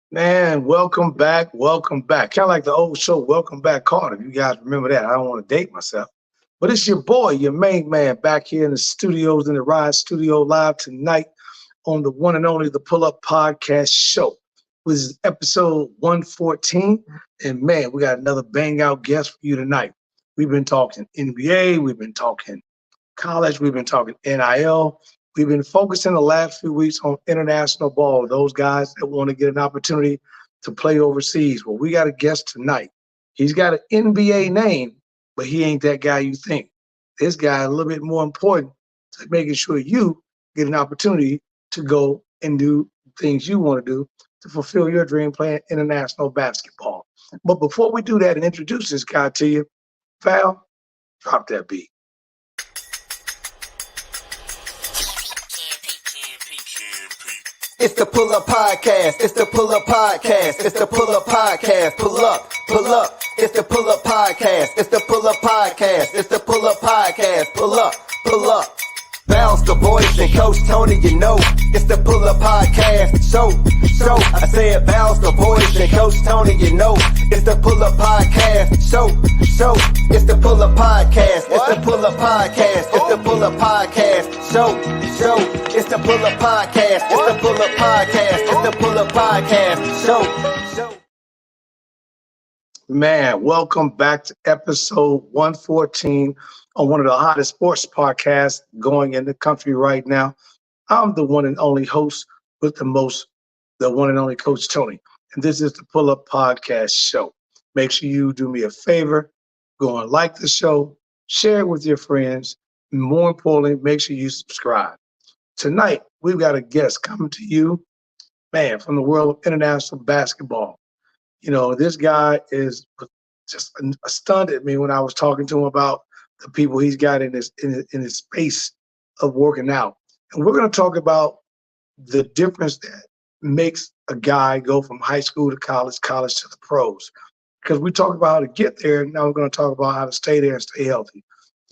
Man, welcome back. Welcome back. Kind of like the old show, Welcome Back, Carter. You guys remember that. I don't want to date myself. But it's your boy, your main man, back here in the studios, in the Ride Studio Live tonight on the one and only The Pull Up Podcast Show. This is episode 114. And man, we got another bang out guest for you tonight. We've been talking NBA, we've been talking college, we've been talking NIL. We've been focusing the last few weeks on international ball, those guys that want to get an opportunity to play overseas. Well, we got a guest tonight. He's got an NBA name, but he ain't that guy you think. This guy is a little bit more important to making sure you get an opportunity to go and do things you want to do to fulfill your dream playing international basketball. But before we do that and introduce this guy to you, Val, drop that beat. It's the Pull Up Podcast. It's the Pull Up Podcast. It's the Pull Up Podcast. Pull up, pull up. It's the Pull Up Podcast. It's the Pull Up Podcast. It's the Pull Up Podcast. Pull up, pull up. Bounce the voice and Coach Tony, you know. It's the Pull Up Podcast. So, I said bounce the voice and Coach Tony, you know. It's the Pull Up Podcast. So, it's the Pull Up Podcast. It's the Pull Up Podcast. It's the Pull Up Podcast. So, it's the Pull Up Podcast. It's the Pull Up Podcast. It's the Pull Up Podcast. So. Man, welcome back to episode 114 on one of the hottest sports podcasts going in the country right now. I'm the one and only host with the one and only Coach Tony. And this is the Pull Up Podcast Show. Make sure you do me a favor, go and like the show, share it with your friends, and more importantly, make sure you subscribe. Tonight, we've got a guest coming to you, man, from the world of international basketball. You know, this guy is just astounded me when I was talking to him about the people he's got in his space of working out. And we're going to talk about the difference that makes a guy go from high school to college to the pros. Because we talked about how to get there, now we're going to talk about how to stay there and stay healthy.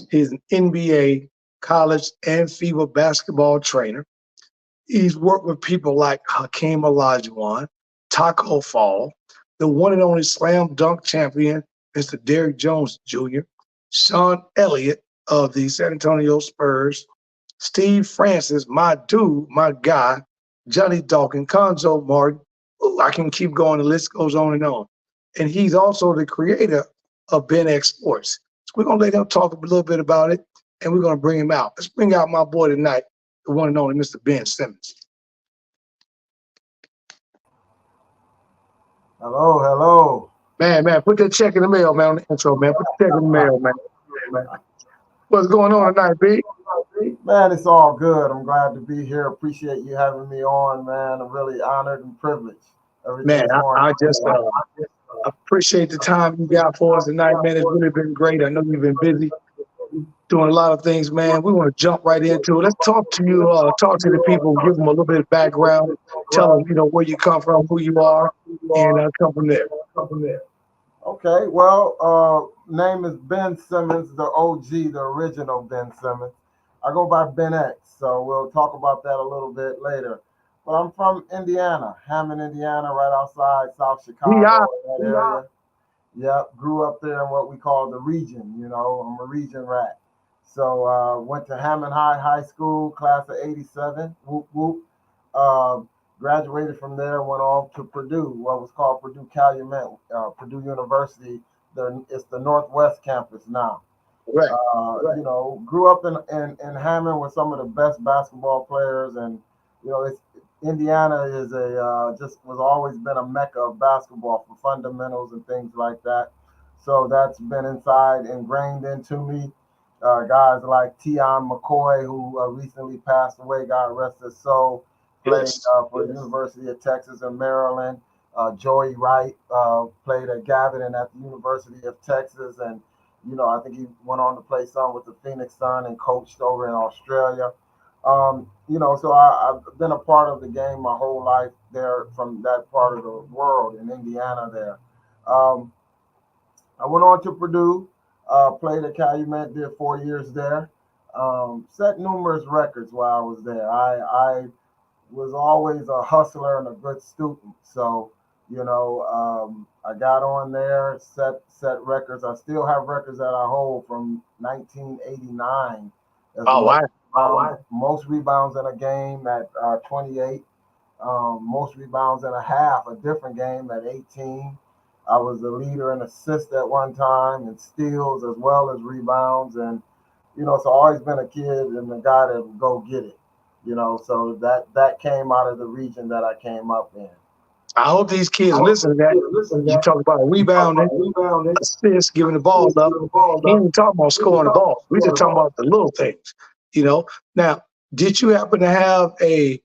He's an NBA, college, and FIBA basketball trainer. He's worked with people like Hakeem Olajuwon, Taco Fall, the one and only slam dunk champion, Mr. Derrick Jones Jr., Sean Elliott of the San Antonio Spurs, Steve Francis, my dude, my guy, Johnny Dawkins, Conzo Martin. Ooh, I can keep going. The list goes on and on. And he's also the creator of Ben X Sports. So we're going to let him talk a little bit about it, and we're going to bring him out. Let's bring out my boy tonight, the one and only Mr. Ben Simmons. Hello. Man, put that check in the mail, man, on the intro, man. Put the check in the mail, man. What's going on tonight, B? Man, it's all good. I'm glad to be here. Appreciate you having me on, man. I'm really honored and privileged. Man, I just appreciate the time you got for us tonight, man. It's really been great. I know you've been busy doing a lot of things, man. We want to jump right into it. Let's talk to you, talk to the people, give them a little bit of background, tell them, where you come from, who you are, and come from there. Okay, well, name is Ben Simmons, the OG, the original Ben Simmons. I go by Ben X, so we'll talk about that a little bit later. But I'm from Indiana, Hammond, Indiana, right outside South Chicago, that area. Yep, grew up there in what we call the region, I'm a region rat. So went to Hammond High School, class of 87, whoop, whoop. Graduated from there, went on to Purdue, what was called Purdue Calumet, Purdue University. It's the Northwest campus now. Right. Grew up in Hammond with some of the best basketball players, and Indiana is was always been a mecca of basketball for fundamentals and things like that. So that's been ingrained into me. Guys like Tion McCoy, who recently passed away, God rest his soul. Played for the University of Texas and Maryland. Joey Wright played at Gaviton at the University of Texas, and I think he went on to play some with the Phoenix Sun and coached over in Australia. So I've been a part of the game my whole life there from that part of the world in Indiana there. I went on to Purdue, played at Calumet, did 4 years there, set numerous records while I was there. I was always a hustler and a good student. So I got on there, set records. I still have records that I hold from 1989 as Oh, wow. most rebounds in a game at 28, most rebounds in a half, a different game at 18. I was the leader in assists at one time and steals as well as rebounds. And, so I've always been a kid and the guy that would go get it, so that came out of the region that I came up in. I hope these kids listen to that. You talk about rebounding, assists, giving the ball up. He ain't talking about scoring the ball. We just talking about the little things. Now, did you happen to have a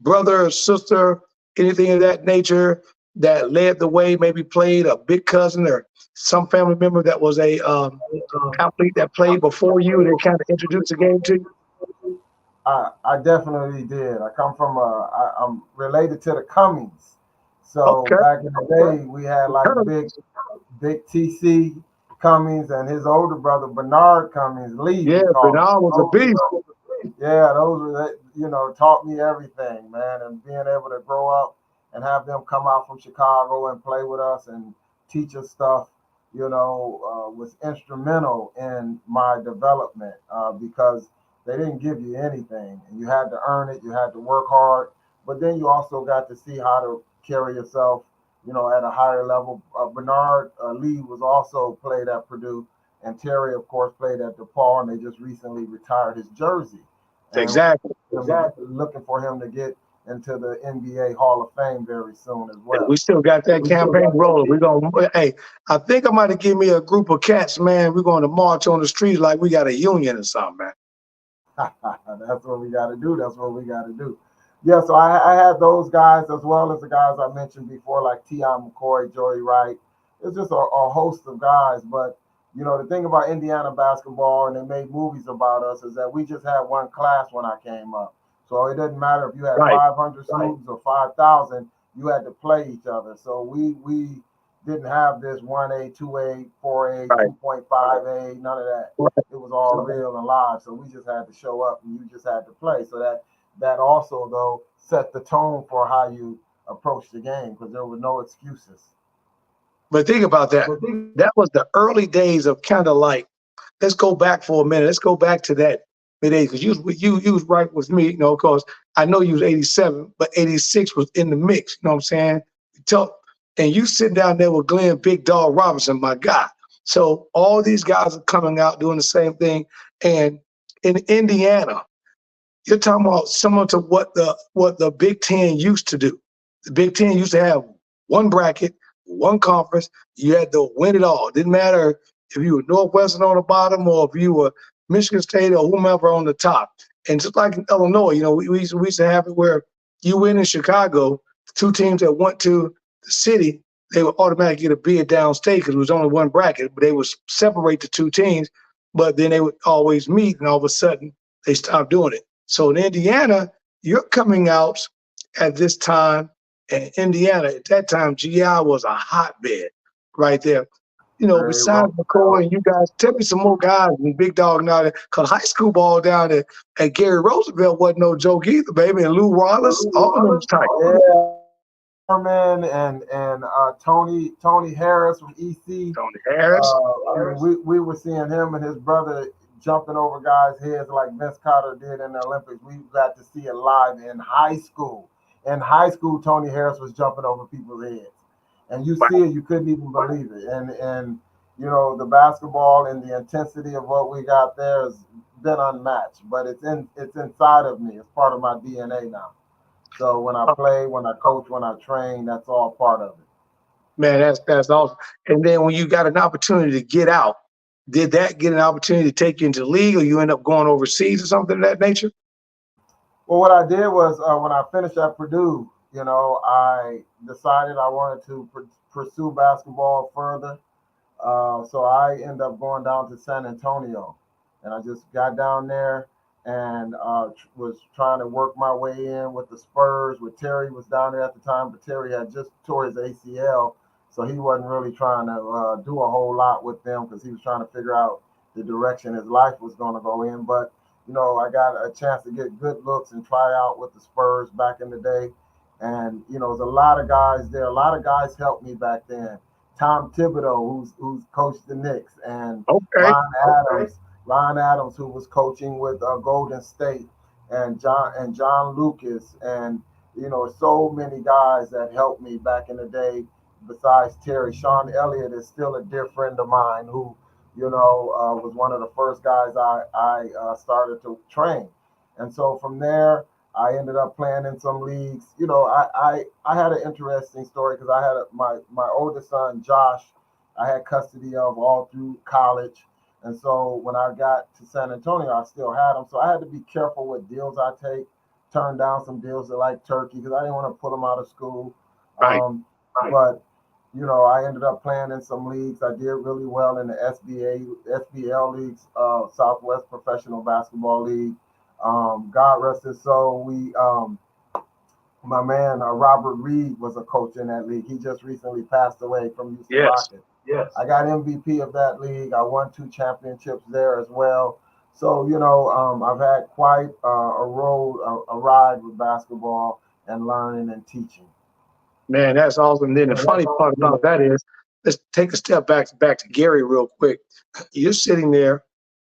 brother or sister, anything of that nature that led the way, maybe played, a big cousin or some family member that was a athlete that played before you and they kind of introduced the game to you? I definitely did. I'm related to the Cummings. So Okay. back in the day, we had like big TC Cummings and his older brother Bernard Cummings, Lee. Yeah, Bernard was a beast. Yeah, those were taught me everything, man, and being able to grow up and have them come out from Chicago and play with us and teach us stuff, was instrumental in my development because they didn't give you anything, and you had to earn it. You had to work hard, but then you also got to see how to carry yourself, at a higher level. Bernard Lee was also played at Purdue, and Terry, of course, played at DePaul, and they just recently retired his jersey. And Exactly. Looking for him to get into the NBA Hall of Fame very soon as well. We still got that campaign rolling. I think I might have give me a group of cats, man. We're going to march on the streets like we got a union or something, man. That's what we got to do. That's what we got to do. Yeah, so I had those guys as well as the guys I mentioned before, like Tion McCoy, Joey Wright. It's just a host of guys. But, the thing about Indiana basketball, and they made movies about us, is that we just had one class when I came up. So it doesn't matter if you had 500 students or 5,000, you had to play each other. So we didn't have this 1A, 2A, 4A, 2.5A, none of that. It was all real and live. So we just had to show up and you just had to play. So that also, though, set the tone for how you approach the game because there were no excuses. But think about that. That was the early days of kind of like, let's go back for a minute. Let's go back to that mid-80s because you was right with me, because I know you was 87, but 86 was in the mix. You know what I'm saying? And you sitting down there with Glenn Big Dog Robinson, my guy. So all these guys are coming out doing the same thing. And in Indiana, you're talking about similar to what the Big Ten used to do. The Big Ten used to have one bracket, one conference. You had to win it all. It didn't matter if you were Northwestern on the bottom or if you were Michigan State or whomever on the top. And just like in Illinois, we used to have it where you win in Chicago, the two teams that went to the city, they would automatically get a bid downstate because it was only one bracket, but they would separate the two teams, but then they would always meet, and all of a sudden they stopped doing it. So in Indiana, you're coming out at this time, and Indiana, at that time, GI was a hotbed right there. Besides McCoy and you guys, tell me some more guys and Big Dog now, because high school ball down at Gary Roosevelt wasn't no joke either, baby. And Lou Wallace, all of them was tight. Yeah. Herman and Tony Harris from EC. Tony Harris. We were seeing him and his brother jumping over guys' heads like Vince Carter did in the Olympics. We got to see it live in high school. In high school, Tony Harris was jumping over people's heads. And you see it, you couldn't even believe it. And the basketball and the intensity of what we got there has been unmatched. But it's inside of me. It's part of my DNA now. So when I play, when I coach, when I train, that's all part of it. Man, that's awesome. And then when you got an opportunity to get out, did that get an opportunity to take you into the league, or you end up going overseas or something of that nature? Well, what I did was when I finished at Purdue, I decided I wanted to pursue basketball further. So I ended up going down to San Antonio, and I just got down there and was trying to work my way in with the Spurs. With Terry was down there at the time, but Terry had just tore his ACL, so he wasn't really trying to do a whole lot with them because he was trying to figure out the direction his life was going to go in. But I got a chance to get good looks and try out with the Spurs back in the day, And there's a lot of guys there. A lot of guys helped me back then. Tom Thibodeau, who's coached the Knicks, and Okay. Ron Adams, who was coaching with Golden State, and John Lucas, and so many guys that helped me back in the day. Besides Terry, Sean Elliott is still a dear friend of mine who, was one of the first guys I started to train. And so from there, I ended up playing in some leagues. I had an interesting story because I had my oldest son, Josh, I had custody of all through college. And so when I got to San Antonio, I still had him. So I had to be careful what deals I take, turn down some deals that like Turkey because I didn't want to put him out of school. Right. But I ended up playing in some leagues. I did really well in the SBL leagues, Southwest Professional Basketball League. God rest his soul. My man Robert Reed was a coach in that league. He just recently passed away from Houston Rockets. Yes. I got MVP of that league. I won 2 championships there as well. So I've had quite a ride with basketball and learning and teaching. Man, that's awesome. Then the funny part about that is, let's take a step back to Gary real quick. You're sitting there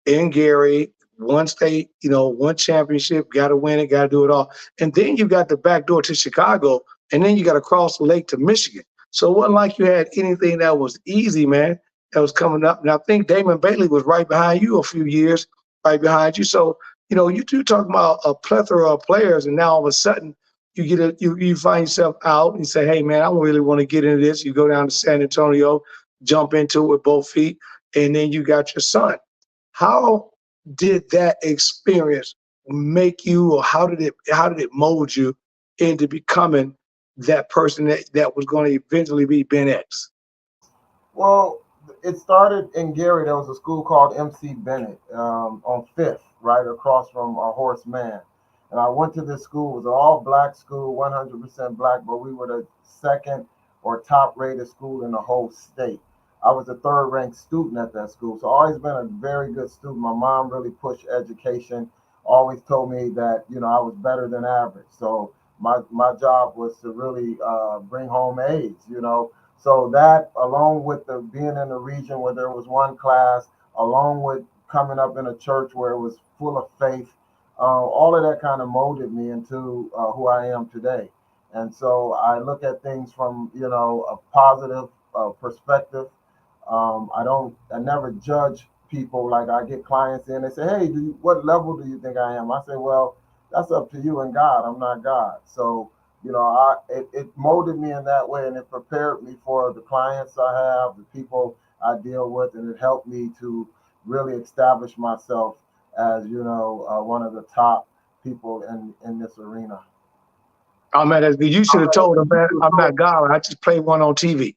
in Gary, one state, one championship, got to win it, got to do it all. And then you got the back door to Chicago, and then you got to cross the lake to Michigan. So it wasn't like you had anything that was easy, man, that was coming up. And I think Damon Bailey was right behind you a few years, right behind you. So, you two talking about a plethora of players, and now all of a sudden you find yourself out and you say, hey, man, I really want to get into this. You go down to San Antonio, jump into it with both feet, and then you got your son. How did that experience make you, or how did it mold you into becoming that person that was going to eventually be Ben X? Well, it started in Gary. There was a school called MC Bennett on 5th, right across from Horace Mann. And I went to this school. It was an all-black school, 100% black, but we were the second or top-rated school in the whole state. I was a third-ranked student at that school, so I've always been a very good student. My mom really pushed education, always told me that, I was better than average. So my job was to really bring home A's. So that, along with the being in a region where there was one class, along with coming up in a church where it was full of faith, all of that kind of molded me into who I am today. And so I look at things from, a positive perspective. I never judge people. Like, I get clients in, they say, hey, what level do you think I am? I say, well, that's up to you and God. I'm not God. So, it molded me in that way, and it prepared me for the clients I have, the people I deal with, and it helped me to really establish myself as, one of the top people in this arena. Oh, man, you should have told him, man, I'm not God. I just played one on TV.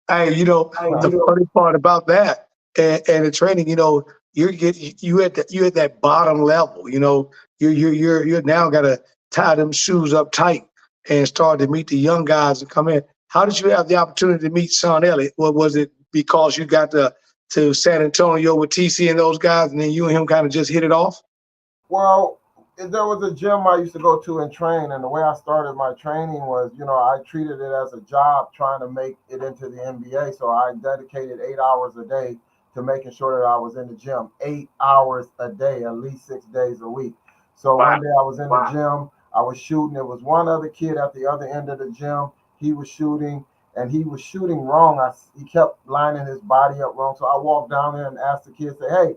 Hey, the funny part about that and the training, you at that bottom level. You're now got to tie them shoes up tight and start to meet the young guys that come in. How did you have the opportunity to meet Sean Elliott? What was it, because you got to San Antonio with TC and those guys, and then you and him kind of just hit it off? Well, there was a gym I used to go to and train, and the way I started my training was, I treated it as a job trying to make it into the NBA. So I dedicated 8 hours a day to making sure that I was in the gym 8 hours a day, at least 6 days a week. So one day I was in the gym, I was shooting. There was one other kid at the other end of the gym. He was shooting, and he was shooting wrong. He kept lining his body up wrong. So I walked down there and asked the kid, say, hey,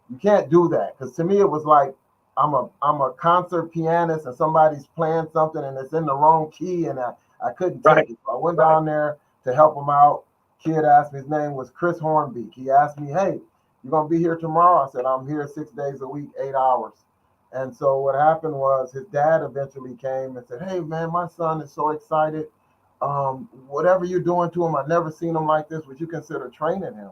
you can't do that. Because to me, it was like, I'm a concert pianist and somebody's playing something and it's in the wrong key, and I couldn't take it. So I went down there to help him out. Kid asked me, his name was Chris Hornbeek. He asked me, hey, you gonna be here tomorrow? I said, I'm here 6 days a week, 8 hours. And so what happened was his dad eventually came and said, hey man, my son is so excited. Whatever you're doing to him, I've never seen him like this. Would you consider training him?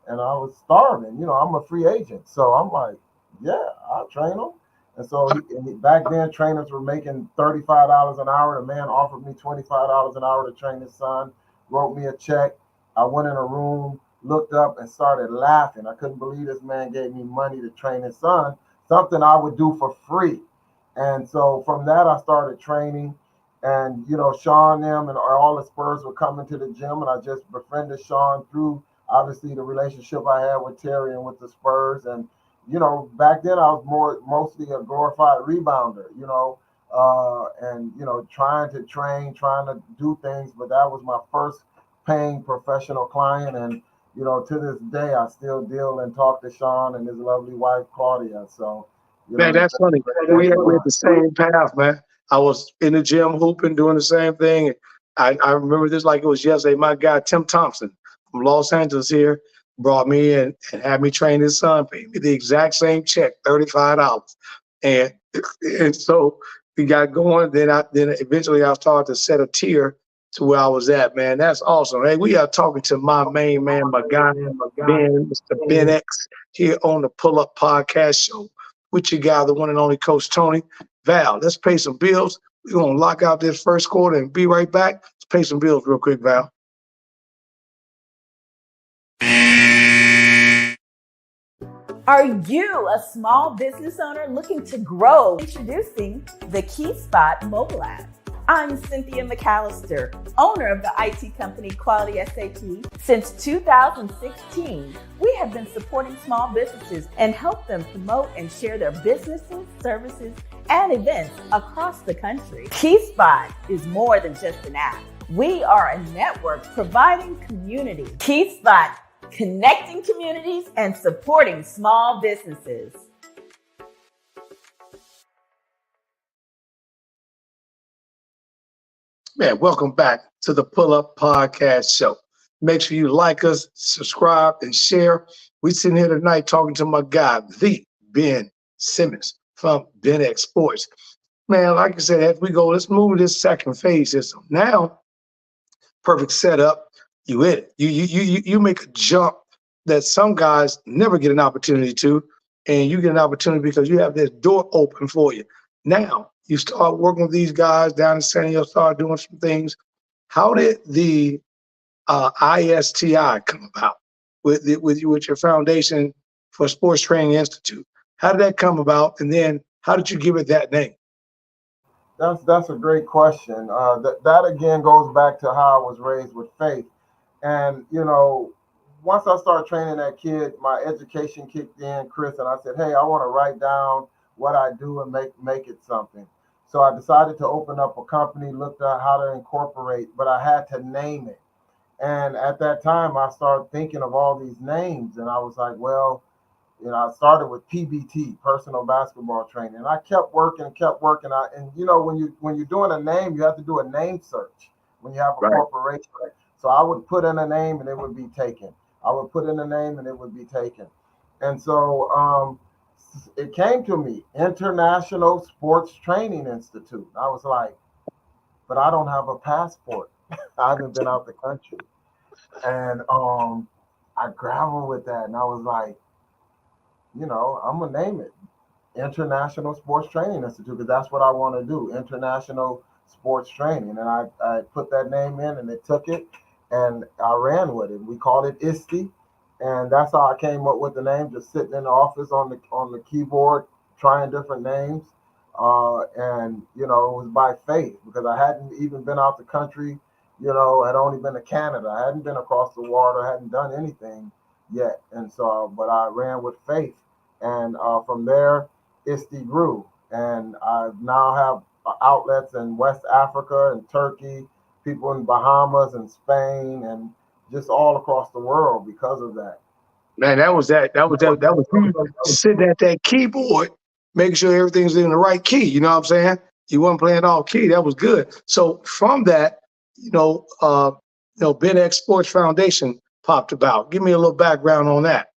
And I was starving. I'm a free agent. So I'm like, yeah, I'll train him. And so back then, trainers were making $35 an hour. The man offered me $25 an hour to train his son, wrote me a check. I went in a room, looked up, and started laughing. I couldn't believe this man gave me money to train his son. something I would do for free. And so from that, I started training. And, Sean, them, and all the Spurs were coming to the gym. And I just befriended Sean through, obviously, the relationship I had with Terry and with the Spurs. And, back then I was mostly a glorified rebounder, and, trying to train, trying to do things. But that was my first paying professional client. And, to this day, I still deal and talk to Sean and his lovely wife, Claudia. So, Man, that's funny. We're at the same path, man. I was in the gym hooping, doing the same thing. I remember this like it was yesterday. My guy, Tim Thompson from Los Angeles here, brought me in and had me train his son, paid me the exact same check, $35. And so we got going. Then eventually I started to set a tier to where I was at, man. That's awesome. Hey, we are talking to my main man, my guy, Mr. Ben X, here on the Pull Up Podcast Show with your guy, the one and only Coach Tony. Val, let's pay some bills. We're going to lock out this first quarter and be right back. Let's pay some bills real quick, Val. Are you a small business owner looking to grow? Introducing the KeySpot mobile app. I'm Cynthia McAllister, owner of the IT company Quality SAP. Since 2016, we have been supporting small businesses and help them promote and share their businesses, services, and events across the country. KeySpot is more than just an app. We are a network providing community. KeySpot, connecting communities and supporting small businesses. Man, welcome back to the Pull Up Podcast Show. Make sure you like us, subscribe, and share. We're sitting here tonight talking to my guy, the Ben Simmons from Ben X Sports. Man, like I said, as we go, let's move to this second phase here. So now, perfect setup. You hit it. You make a jump that some guys never get an opportunity to, and you get an opportunity because you have this door open for you. Now, you start working with these guys down in San Diego, start doing some things. How did the ISTI come about with your Foundation for Sports Training Institute? How did that come about, and then how did you give it that name? That's a great question. That again goes back to how I was raised with faith, and once I started training that kid, my education kicked in, Chris, and I said, hey, I want to write down what I do and make it something. So I decided to open up a company, looked at how to incorporate, but I had to name it. And at that time, I started thinking of all these names, and I was like, well, I started with PBT, personal basketball training, and I kept working. And when you're doing a name, you have to do a name search when you have a corporation. So I would put in a name and it would be taken. I would put in a name and it would be taken. And so it came to me, International Sports Training Institute. I was like, but I don't have a passport. I haven't been out the country. And I grappled with that, and I was like, I'm going to name it International Sports Training Institute, because that's what I want to do, International Sports Training. And I put that name in, and it took it, and I ran with it. We called it ISTI. And that's how I came up with the name, just sitting in the office on the keyboard, trying different names. And, it was by faith, because I hadn't even been out the country, had only been to Canada. I hadn't been across the water, hadn't done anything yet. And so, but I ran with faith. And from there, ISTI grew. And I now have outlets in West Africa and Turkey, people in Bahamas and Spain, and just all across the world because of that. Man, that was you sitting at that keyboard, making sure everything's in the right key. You know what I'm saying? You weren't playing all key. That was good. So from that, Ben X Sports Foundation popped about. Give me a little background on that.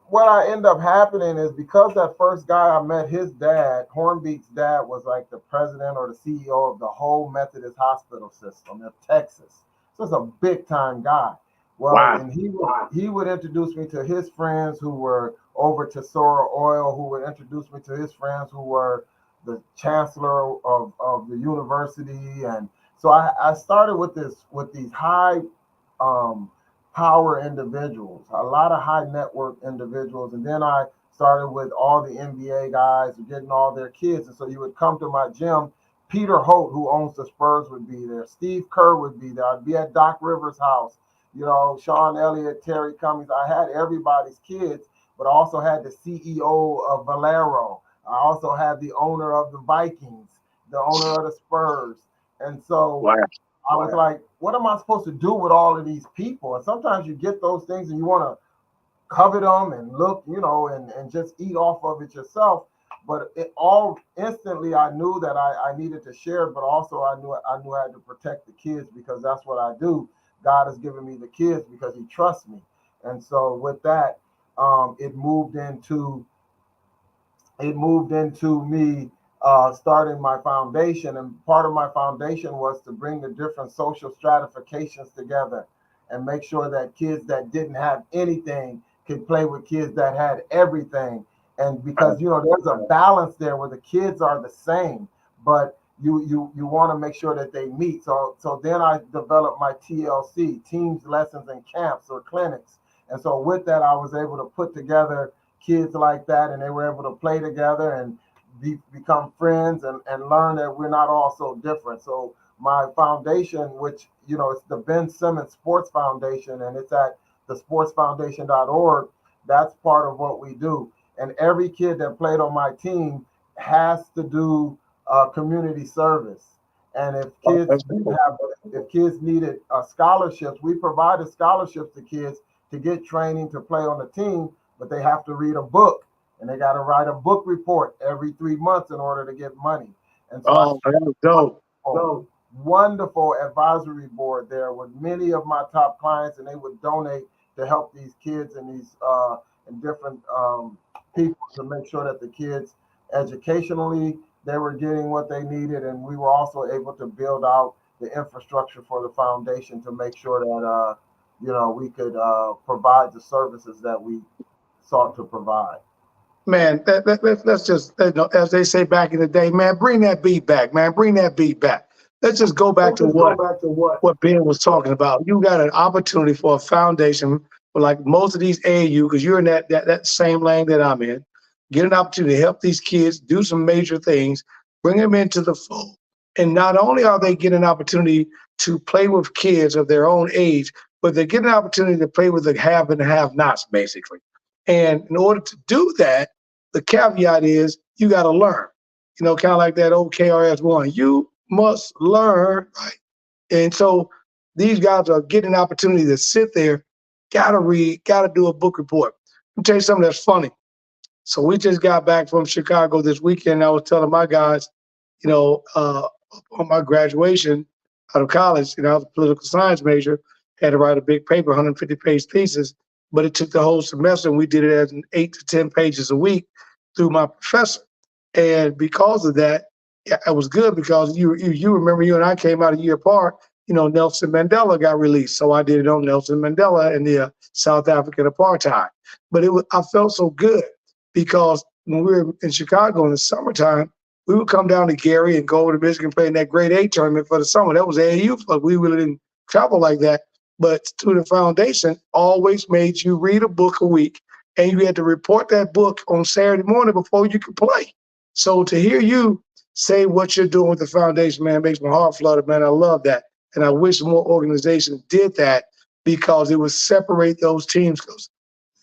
What I end up happening is, because that first guy I met, his dad, Hornbeak's dad, was like the president or the CEO of the whole Methodist hospital system of Texas. So it's a big time guy. Well, wow. And he would introduce me to his friends who were over Tesoro Oil, who would introduce me to his friends who were the chancellor of the university. And so I started with these high power individuals, a lot of high network individuals. And then I started with all the NBA guys getting all their kids. And so you would come to my gym. Peter Holt, who owns the Spurs, would be there. Steve Kerr would be there. I'd be at Doc Rivers' house. You know, Sean Elliott, Terry Cummings. I had everybody's kids, but I also had the CEO of Valero. I also had the owner of the Vikings, the owner of the Spurs. And so Wow. I was like, what am I supposed to do with all of these people? And sometimes you get those things and you want to covet them and look, you know, and just eat off of it yourself. But it all instantly, I knew that I needed to share, but also I knew I had to protect the kids, because that's what I do. God has given me the kids because he trusts me. And so with that, it moved into me starting my foundation. And part of my foundation was to bring the different social stratifications together and make sure that kids that didn't have anything could play with kids that had everything. And because, you know, there's a balance there where the kids are the same, but you want to make sure that they meet. So then I developed my TLC, teams, lessons, and camps or clinics. And so with that, I was able to put together kids like that, and they were able to play together and become friends and learn that we're not all so different. So my foundation, which, you know, it's the Ben Simmons Sports Foundation, and it's at thesportsfoundation.org. That's part of what we do. And every kid that played on my team has to do community service. And if kids needed scholarships, we provided scholarships to kids to get training to play on the team, but they have to read a book, and they got to write a book report every 3 months in order to get money. And so that was dope. Wonderful advisory board there with many of my top clients, and they would donate to help these kids and these and different people to make sure that the kids educationally they were getting what they needed, and we were also able to build out the infrastructure for the foundation to make sure that you know, we could provide the services that we sought to provide. Man, let's just, you know, as they say back in the day, man, bring that beat back, man. Bring that beat back. Let's just go back to what Ben was talking about. You got an opportunity for a foundation for like most of these AAU, because you're in that same lane that I'm in. Get an opportunity to help these kids do some major things, bring them into the fold. And not only are they getting an opportunity to play with kids of their own age, but they get an opportunity to play with the have and have-nots, basically. And in order to do that, the caveat is you got to learn. You know, kind of like that old KRS-One. You must learn, right? And so these guys are getting an opportunity to sit there, got to read, got to do a book report. Let me tell you something that's funny. So we just got back from Chicago this weekend. I was telling my guys, you know, on my graduation out of college, you know, I was a political science major, had to write a big paper, 150-page thesis, but it took the whole semester, and we did it as 8 to 10 pages a week through my professor. And because of that, it was good because you remember, you and I came out a year apart. You know, Nelson Mandela got released, so I did it on Nelson Mandela and the South African apartheid. But I felt so good because when we were in Chicago in the summertime, we would come down to Gary and go over to Michigan, play in that grade 8 tournament for the summer. That was AAU, but we really didn't travel like that. But Student Foundation always made you read a book a week, and you had to report that book on Saturday morning before you could play. So to hear you say what you're doing with the foundation, man, makes my heart flutter, man. I love that. And I wish more organizations did that, because it would separate those teams, because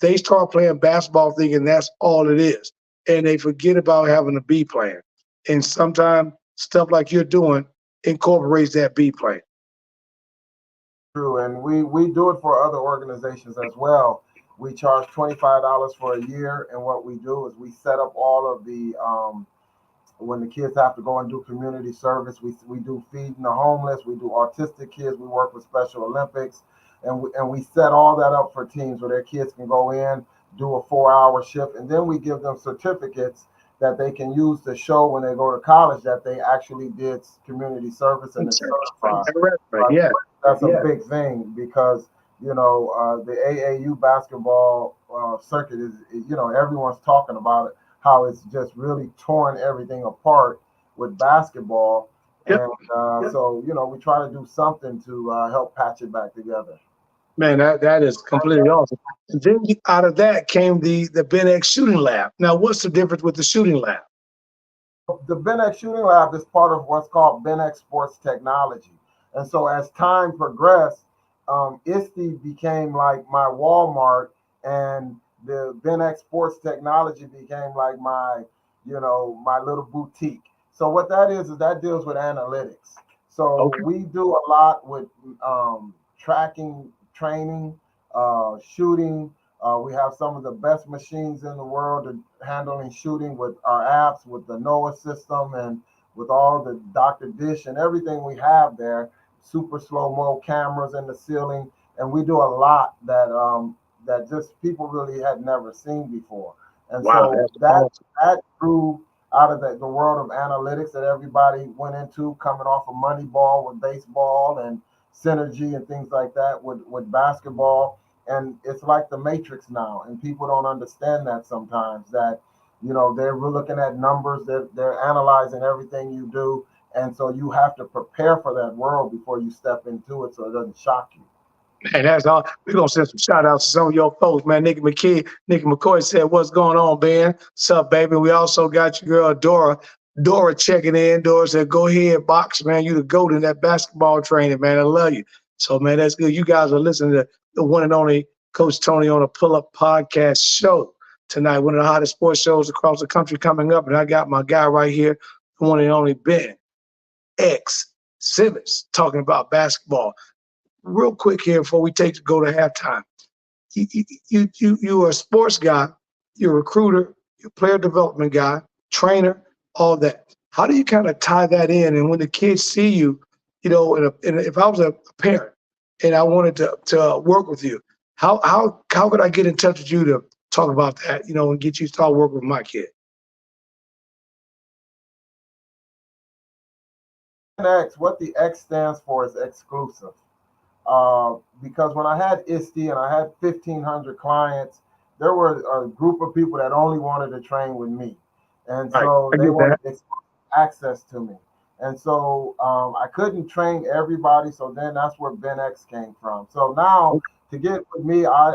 they start playing basketball thinking that's all it is. And they forget about having a B plan. And sometimes stuff like you're doing incorporates that B plan. True, and we do it for other organizations as well. We charge $25 for a year, and what we do is we set up all of the when the kids have to go and do community service. We do feeding the homeless, we do autistic kids, we work with Special Olympics, and we set all that up for teams where their kids can go in, do a 4-hour shift, and then we give them certificates that they can use to show when they go to college that they actually did community service and it's certified. Yeah. That's a big thing, because, you know, the AAU basketball circuit is, you know, everyone's talking about it, how it's just really torn everything apart with basketball. Yep. And so, you know, we try to do something to help patch it back together. Man, that is completely awesome. And then out of that came the Ben X shooting lab. Now, what's the difference with the shooting lab? The Ben X Shooting Lab is part of what's called Ben X Sports Technology. And so as time progressed, ISTE became like my Walmart, and the Ben X Sports Technology became like my, my little boutique. So what that is that deals with analytics. So Okay. we do a lot with tracking, training, shooting. We have some of the best machines in the world at handling shooting with our apps, with the NOAA system, and with all the Dr. Dish and everything we have there. Super slow-mo cameras in the ceiling, and we do a lot that just people really had never seen before. And Wow, so that's that awesome. that grew out of the world of analytics that everybody went into, coming off of Moneyball with baseball and synergy and things like that with basketball. And it's like the matrix now, and people don't understand that sometimes, that they're looking at numbers, they're analyzing everything you do, and so you have to prepare for that world before you step into it, so it doesn't shock you. And that's all. We're gonna send some shout outs to some of your folks, man. Nikki McCoy said, "What's going on, Ben? What's up, baby?" We also got your girl Dora. Dora checking in. Dora said, "Go ahead, box, man. You the goat in that basketball training, man. I love you." So, man, that's good. You guys are listening to the one and only Coach Tony on a Pull Up Podcast show tonight. One of the hottest sports shows across the country coming up, and I got my guy right here, the one and only Ben X Simmons, talking about basketball. Real quick here before we go to halftime. You are a sports guy, you're a recruiter, you're a player development guy, trainer, all that. How do you kind of tie that in? And when the kids see you, if I was a parent and I wanted to work with you, how could I get in touch with you to talk about that, and get you to start working with my kid? X, what the X stands for is exclusive. Because when I had ISTE and I had 1,500 clients, there were a group of people that only wanted to train with me. And Right. so I they get that. wanted access to me. And so I couldn't train everybody. So then that's where Ben X came from. So now to get with me, I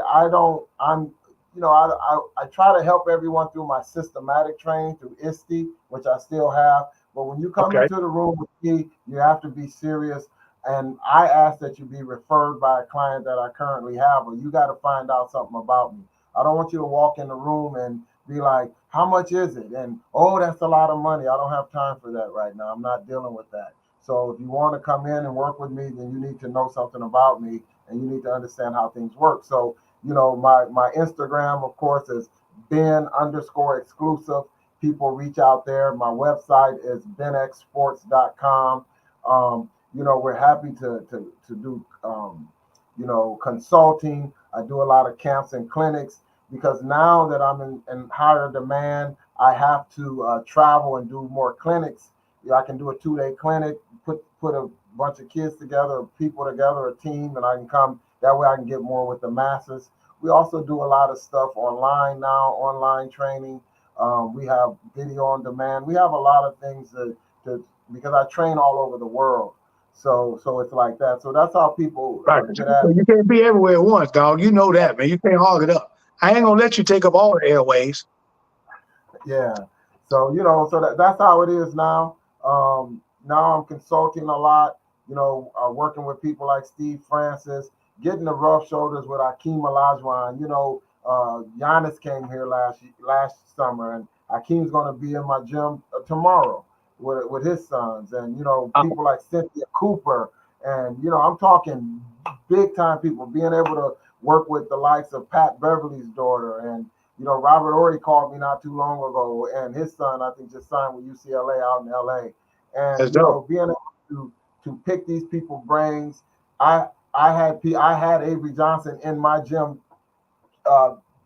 try to help everyone through my systematic training through ISTE, which I still have. But when you come Okay. into the room with me, you have to be serious. And I ask that you be referred by a client that I currently have, or you got to find out something about me. I don't want you to walk in the room and be like, how much is it? And, oh, that's a lot of money. I don't have time for that right now. I'm not dealing with that. So if you want to come in and work with me, then you need to know something about me, and you need to understand how things work. So, my Instagram, of course, is Ben_exclusive. People reach out there. My website is benxsports.com. We're happy to do, consulting. I do a lot of camps and clinics, because now that I'm in higher demand, I have to travel and do more clinics. I can do a 2-day clinic, put a bunch of kids together, people together, a team, and I can come. That way I can get more with the masses. We also do a lot of stuff online now, online training. We have video on demand. We have a lot of things because I train all over the world. So it's like that. So that's how people Right. get at me. You can't be everywhere at once, dog. You know that, man. You can't hog it up. I ain't gonna let you take up all the airways. Yeah. So that's how it is now. Now I'm consulting a lot. Working with people like Steve Francis, getting the rough shoulders with Akeem Olajuwon. Giannis came here last summer, and Akeem's going to be in my gym tomorrow with his sons, and people like Cynthia Cooper, and I'm talking big time people, being able to work with the likes of Pat Beverly's daughter, and Robert Ory called me not too long ago, and his son, I think, just signed with UCLA out in LA. And That's dope. being able to pick these people's brains. I had Avery Johnson in my gym,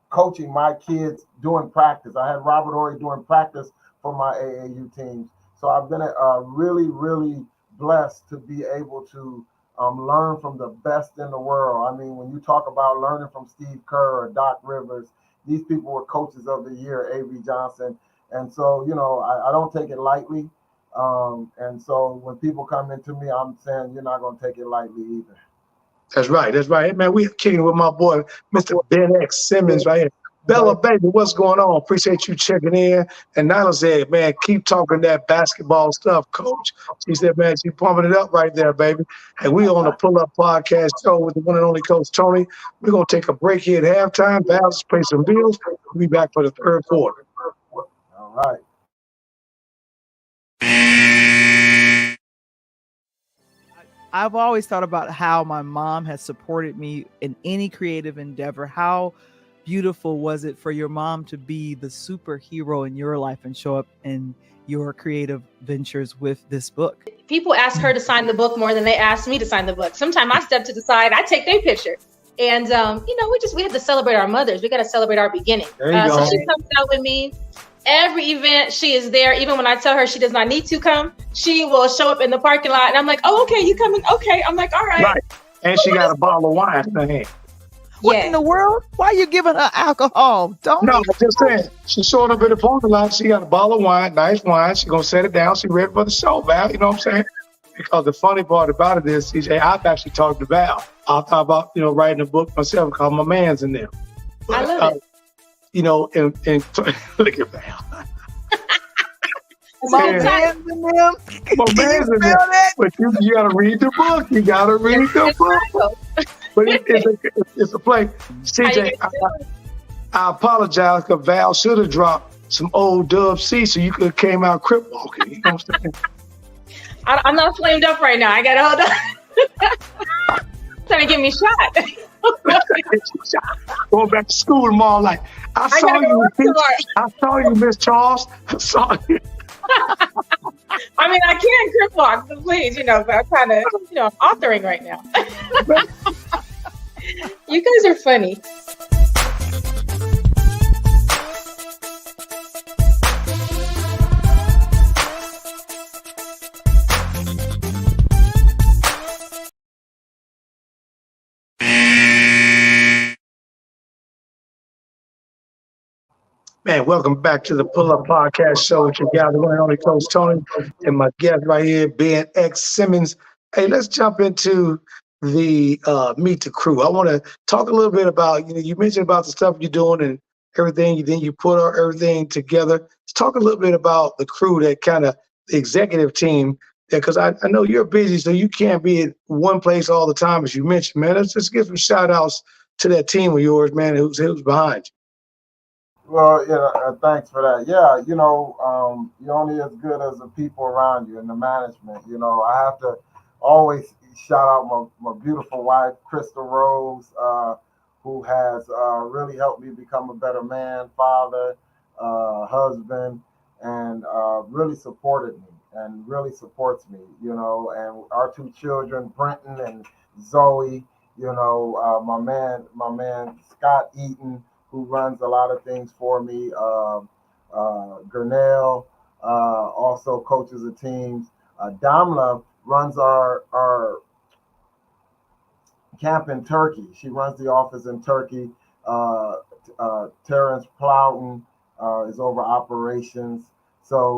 coaching my kids doing practice. I had Robert Ory doing practice for my AAU teams. So I've been really, really blessed to be able to learn from the best in the world. I mean, when you talk about learning from Steve Kerr or Doc Rivers, these people were coaches of the year, Avery Johnson. And so, I don't take it lightly. And so when people come into me, I'm saying, you're not going to take it lightly either. That's right. That's right. Hey, man, we kicking it with my boy, Mr. Ben Simmons right here. Bella, baby, what's going on? Appreciate you checking in. And Nyla said, man, keep talking that basketball stuff, coach. She said, man, she pumping it up right there, baby. And we on the Pull Up Podcast show with the one and only Coach Tony. We're going to take a break here at halftime. Val's pay some bills. We'll be back for the third quarter. All right. I've always thought about how my mom has supported me in any creative endeavor. How beautiful was it for your mom to be the superhero in your life and show up in your creative ventures with this book? People ask her to sign the book more than they ask me to sign the book. Sometimes I step to the side, I take their picture. And, we have to celebrate our mothers. We got to celebrate our beginning. So she comes out with me. Every event, she is there. Even when I tell her she does not need to come, she will show up in the parking lot. And I'm like, oh, okay, you coming? Okay. I'm like, all right. Right. And she got a bottle of wine in her hand. What in the world? Why are you giving her alcohol? No, I'm just saying. She showed up in the parking lot. She got a bottle of wine, nice wine. She's going to set it down. She ready for the show, Val. You know what I'm saying? Because the funny part about it is, CJ, I've actually talked to Val. I thought about, writing a book myself because my man's in there. But, I love it. And look at Val. My man's in them. My man's in there. But you got to read the book. You got to read the book. But it's a play. CJ, I apologize because Val should have dropped some old Dub C so you could have came out crip walking. You know what I'm saying? I'm not flamed up right now. I got to hold on. Trying to get me shot. Going back to school tomorrow, like I saw you, Miss Charles. I saw you. I mean, I can crip walk, so please, but I'm kind of, authoring right now. You guys are funny. Man, welcome back to the Pull Up Podcast show with your guy, the one and only Coach Tony, and my guest right here, Ben Simmons. Hey, let's jump into the Meet the Crew. I want to talk a little bit about, you mentioned about the stuff you're doing and everything, then you put everything together. Let's talk a little bit about the crew, that kind of the executive team, because I know you're busy, so you can't be at one place all the time, as you mentioned, man. Let's just give some shout outs to that team of yours, man, who's behind you. Well, thanks for that. Yeah, you're only as good as the people around you and the management. I have to always shout out my beautiful wife, Crystal Rose, who has really helped me become a better man, father, husband, and really supported me and really supports me, and our two children, Brenton and Zoe, my man, Scott Eaton, who runs a lot of things for me, Gurnell, also coaches the teams. Damla runs our camp in Turkey. She runs the office in Turkey. Terrence Plowden is over operations. So,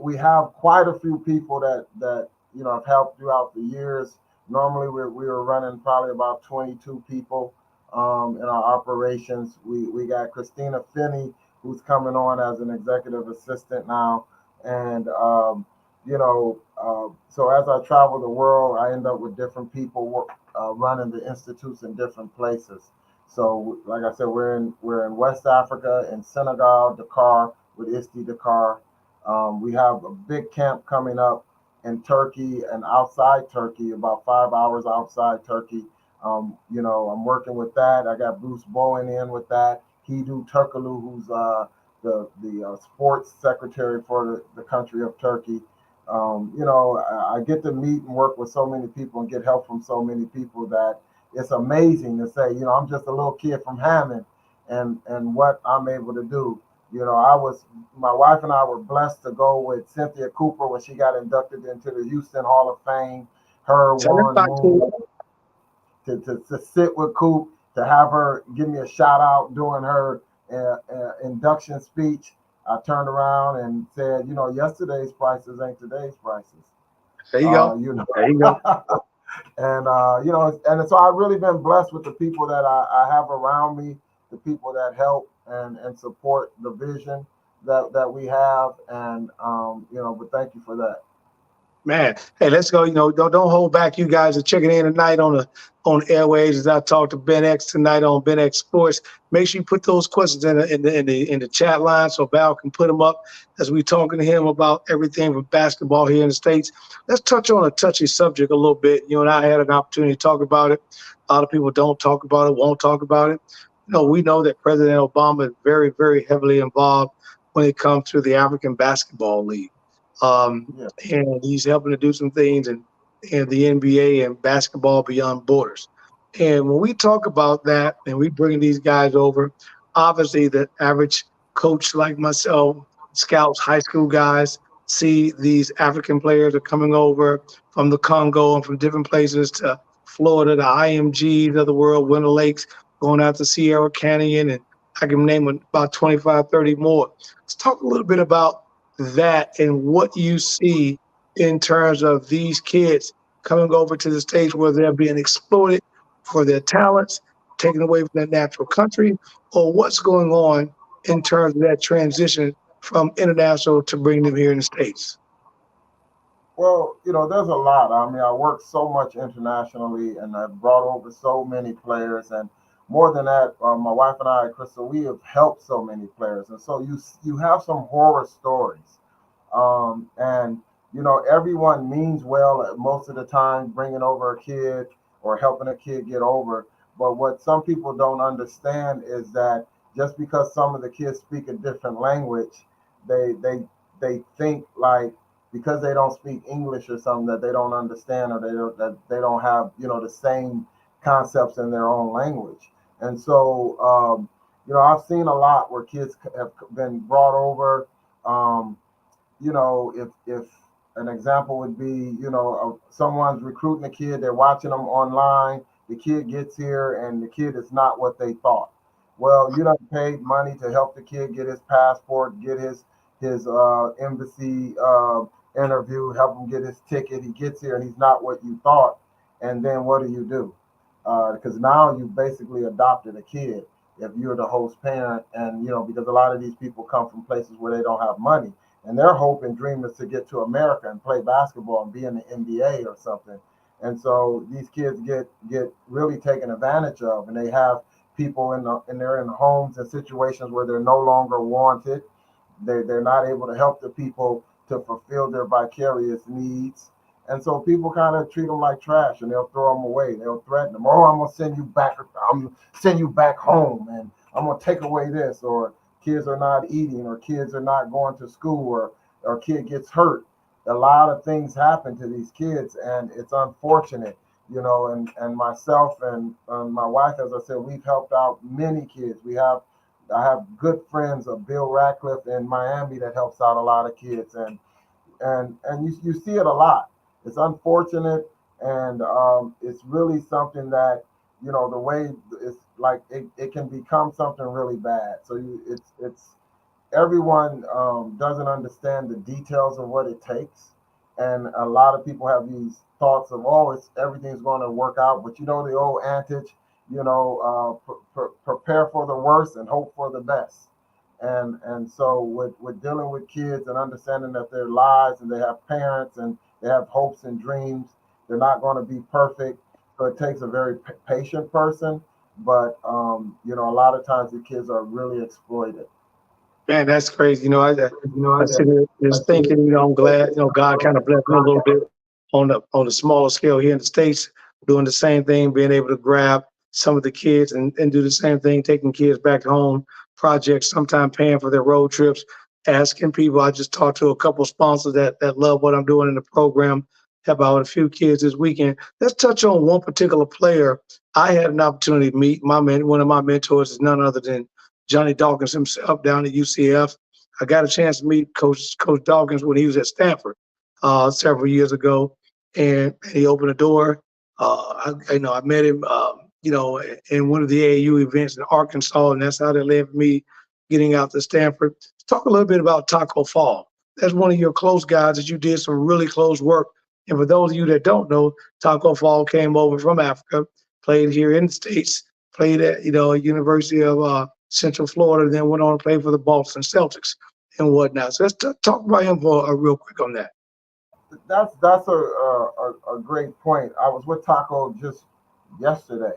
we have quite a few people that have helped throughout the years. Normally, we were running probably about 22 people in our operations. We got Christina Finney, who's coming on as an executive assistant now. And, so as I travel the world, I end up with different people running the institutes in different places. So like I said, we're in West Africa, in Senegal, Dakar, with ISTE Dakar. We have a big camp coming up in Turkey and outside Turkey, about 5 hours outside Turkey. I'm working with that. I got Bruce Bowen in with that. Hidu Turkalu, who's the sports secretary for the country of Turkey. I get to meet and work with so many people and get help from so many people that it's amazing to say, I'm just a little kid from Hammond and what I'm able to do. My wife and I were blessed to go with Cynthia Cooper when she got inducted into the Houston Hall of Fame. Her, Warren Moon, to sit with Coop, to have her give me a shout out during her induction speech. I turned around and said, yesterday's prices ain't today's prices. There you go. There you go. And and so I've really been blessed with the people that I have around me, the people that help and support the vision that we have. And but thank you for that. Man, hey, let's go. Don't hold back. You guys are checking in tonight on airways as I talk to Ben X tonight on Ben X Sports. Make sure you put those questions in the chat line so Val can put them up as we talking to him about everything from basketball here in the States. Let's touch on a touchy subject a little bit. You and I had an opportunity to talk about it. A lot of people don't talk about it, won't talk about it. We know that President Obama is very, very heavily involved when it comes to the African Basketball League. And he's helping to do some things in the NBA and basketball beyond borders. And when we talk about that and we bring these guys over, obviously the average coach like myself, scouts, high school guys, see these African players are coming over from the Congo and from different places to Florida, the IMGs of the world, Winter Lakes, going out to Sierra Canyon, and I can name about 25, 30 more. Let's talk a little bit about that and what you see in terms of these kids coming over to the States where they're being exploited for their talents, taken away from their natural country, or what's going on in terms of that transition from international to bring them here in the States? Well, there's a lot. I mean, I work so much internationally, and I've brought over so many players, and more than that, my wife and I, Crystal, we have helped so many players, and so you have some horror stories, and everyone means well most of the time, bringing over a kid or helping a kid get over. But what some people don't understand is that just because some of the kids speak a different language, they think like because they don't speak English or something that they don't understand, or they don't have the same concepts in their own language. And so I've seen a lot where kids have been brought over. If an example would be, someone's recruiting a kid, they're watching them online, the kid gets here and the kid is not what they thought. Well, you done paid money to help the kid get his passport, get his embassy interview, help him get his ticket. He gets here and he's not what you thought. And then what do? Because now you basically adopted a kid if you're the host parent. And, because a lot of these people come from places where they don't have money. And their hope and dream is to get to America and play basketball and be in the NBA or something. And so these kids get really taken advantage of, and they have people they're in homes and situations where they're no longer wanted. They're not able to help the people to fulfill their vicarious needs. And so people kind of treat them like trash, and they'll throw them away. They'll threaten them. Oh, I'm gonna send you back. I'm gonna send you back home, and I'm gonna take away this. Or kids are not eating, or kids are not going to school, or kid gets hurt. A lot of things happen to these kids, and it's unfortunate, and myself and my wife, as I said, we've helped out many kids. I have good friends of Bill Radcliffe in Miami that helps out a lot of kids, and you see it a lot. It's unfortunate, and it's really something that the way it's like it can become something really bad. So it's everyone doesn't understand the details of what it takes, and a lot of people have these thoughts of everything's going to work out. But the old adage, prepare for the worst and hope for the best. And so with dealing with kids and understanding that their lives and they have parents and they have hopes and dreams, they're not going to be perfect. So it takes a very patient person. But a lot of times the kids are really exploited. Man, that's crazy. I sit here just thinking, I'm glad, God kind of blessed me a little bit on the smaller scale here in the States, doing the same thing, being able to grab some of the kids and do the same thing, taking kids back home, projects, sometimes paying for their road trips, asking people. I just talked to a couple of sponsors that love what I'm doing in the program, help out a few kids this weekend. Let's touch on one particular player I had an opportunity to meet. One of my mentors is none other than Johnny Dawkins himself down at UCF. I got a chance to meet Coach Dawkins when he was at Stanford several years ago, and he opened a door. I met him, in one of the AAU events in Arkansas, and that's how they led me getting out to Stanford. Talk a little bit about Taco Fall. That's one of your close guys that you did some really close work And for those of you that don't know, Taco Fall came over from Africa, played here in the States, played at University of Central Florida, then went on to play for the Boston Celtics and whatnot. So let's talk about him for real quick on that. That's a great point. I was with Taco just yesterday,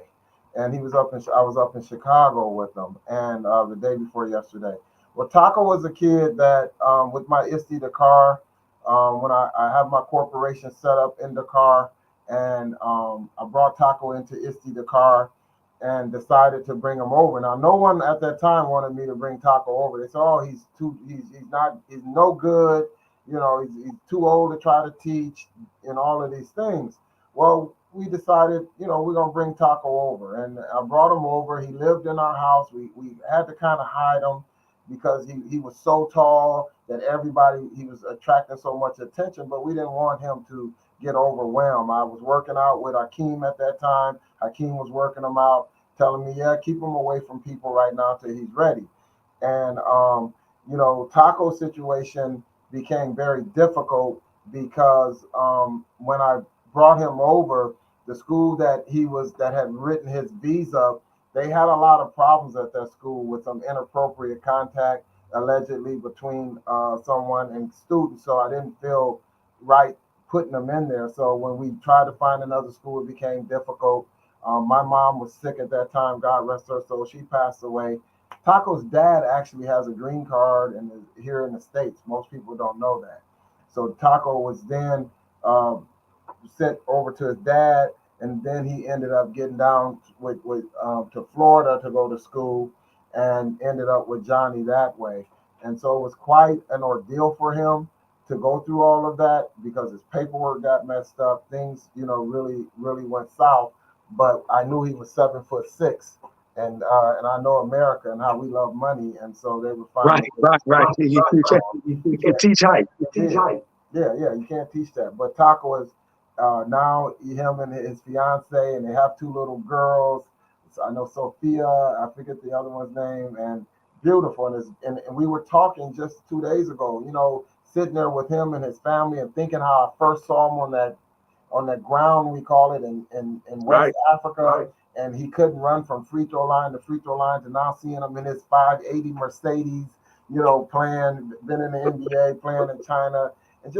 and I was up in Chicago with him, and the day before yesterday. Well, Taco was a kid that with my ISTE Dakar, when I have my corporation set up in Dakar, and I brought Taco into ISTE Dakar and decided to bring him over. Now, no one at that time wanted me to bring Taco over. They said, "Oh, he's no good. He's too old to try to teach," and all of these things. Well, we decided, we're gonna bring Taco over, and I brought him over. He lived in our house. We had to kind of hide him because he was so tall that he was attracting so much attention, but we didn't want him to get overwhelmed. I was working out with Hakeem at that time. Hakeem was working him out, telling me, "Yeah, keep him away from people right now till he's ready." And Taco's situation became very difficult because when I brought him over, the school that had written his visa, they had a lot of problems at that school with some inappropriate contact allegedly between someone and students. So I didn't feel right putting them in there. So when we tried to find another school, it became difficult. My mom was sick at that time, God rest her soul. She passed away. Taco's dad actually has a green card and is here in the States. Most people don't know that. So Taco was then sent over to his dad, and then he ended up getting down to Florida to go to school, and ended up with Johnny that way. And so it was quite an ordeal for him to go through all of that because his paperwork got messed up. Things, really, really went south. But I knew he was 7'6", and I know America and how we love money, and so they were finding Right. You can teach height. Yeah, you can't teach that. But Taco is now him and his fiance, and they have 2 little girls. So I know Sophia, I forget the other one's name, and beautiful. And we were talking just 2 days ago, sitting there with him and his family, and thinking how I first saw him on that ground, we call it, in West Africa. Right. And he couldn't run from free throw line to free throw line, to now seeing him in his 580 Mercedes, playing, been in the NBA, playing in China. It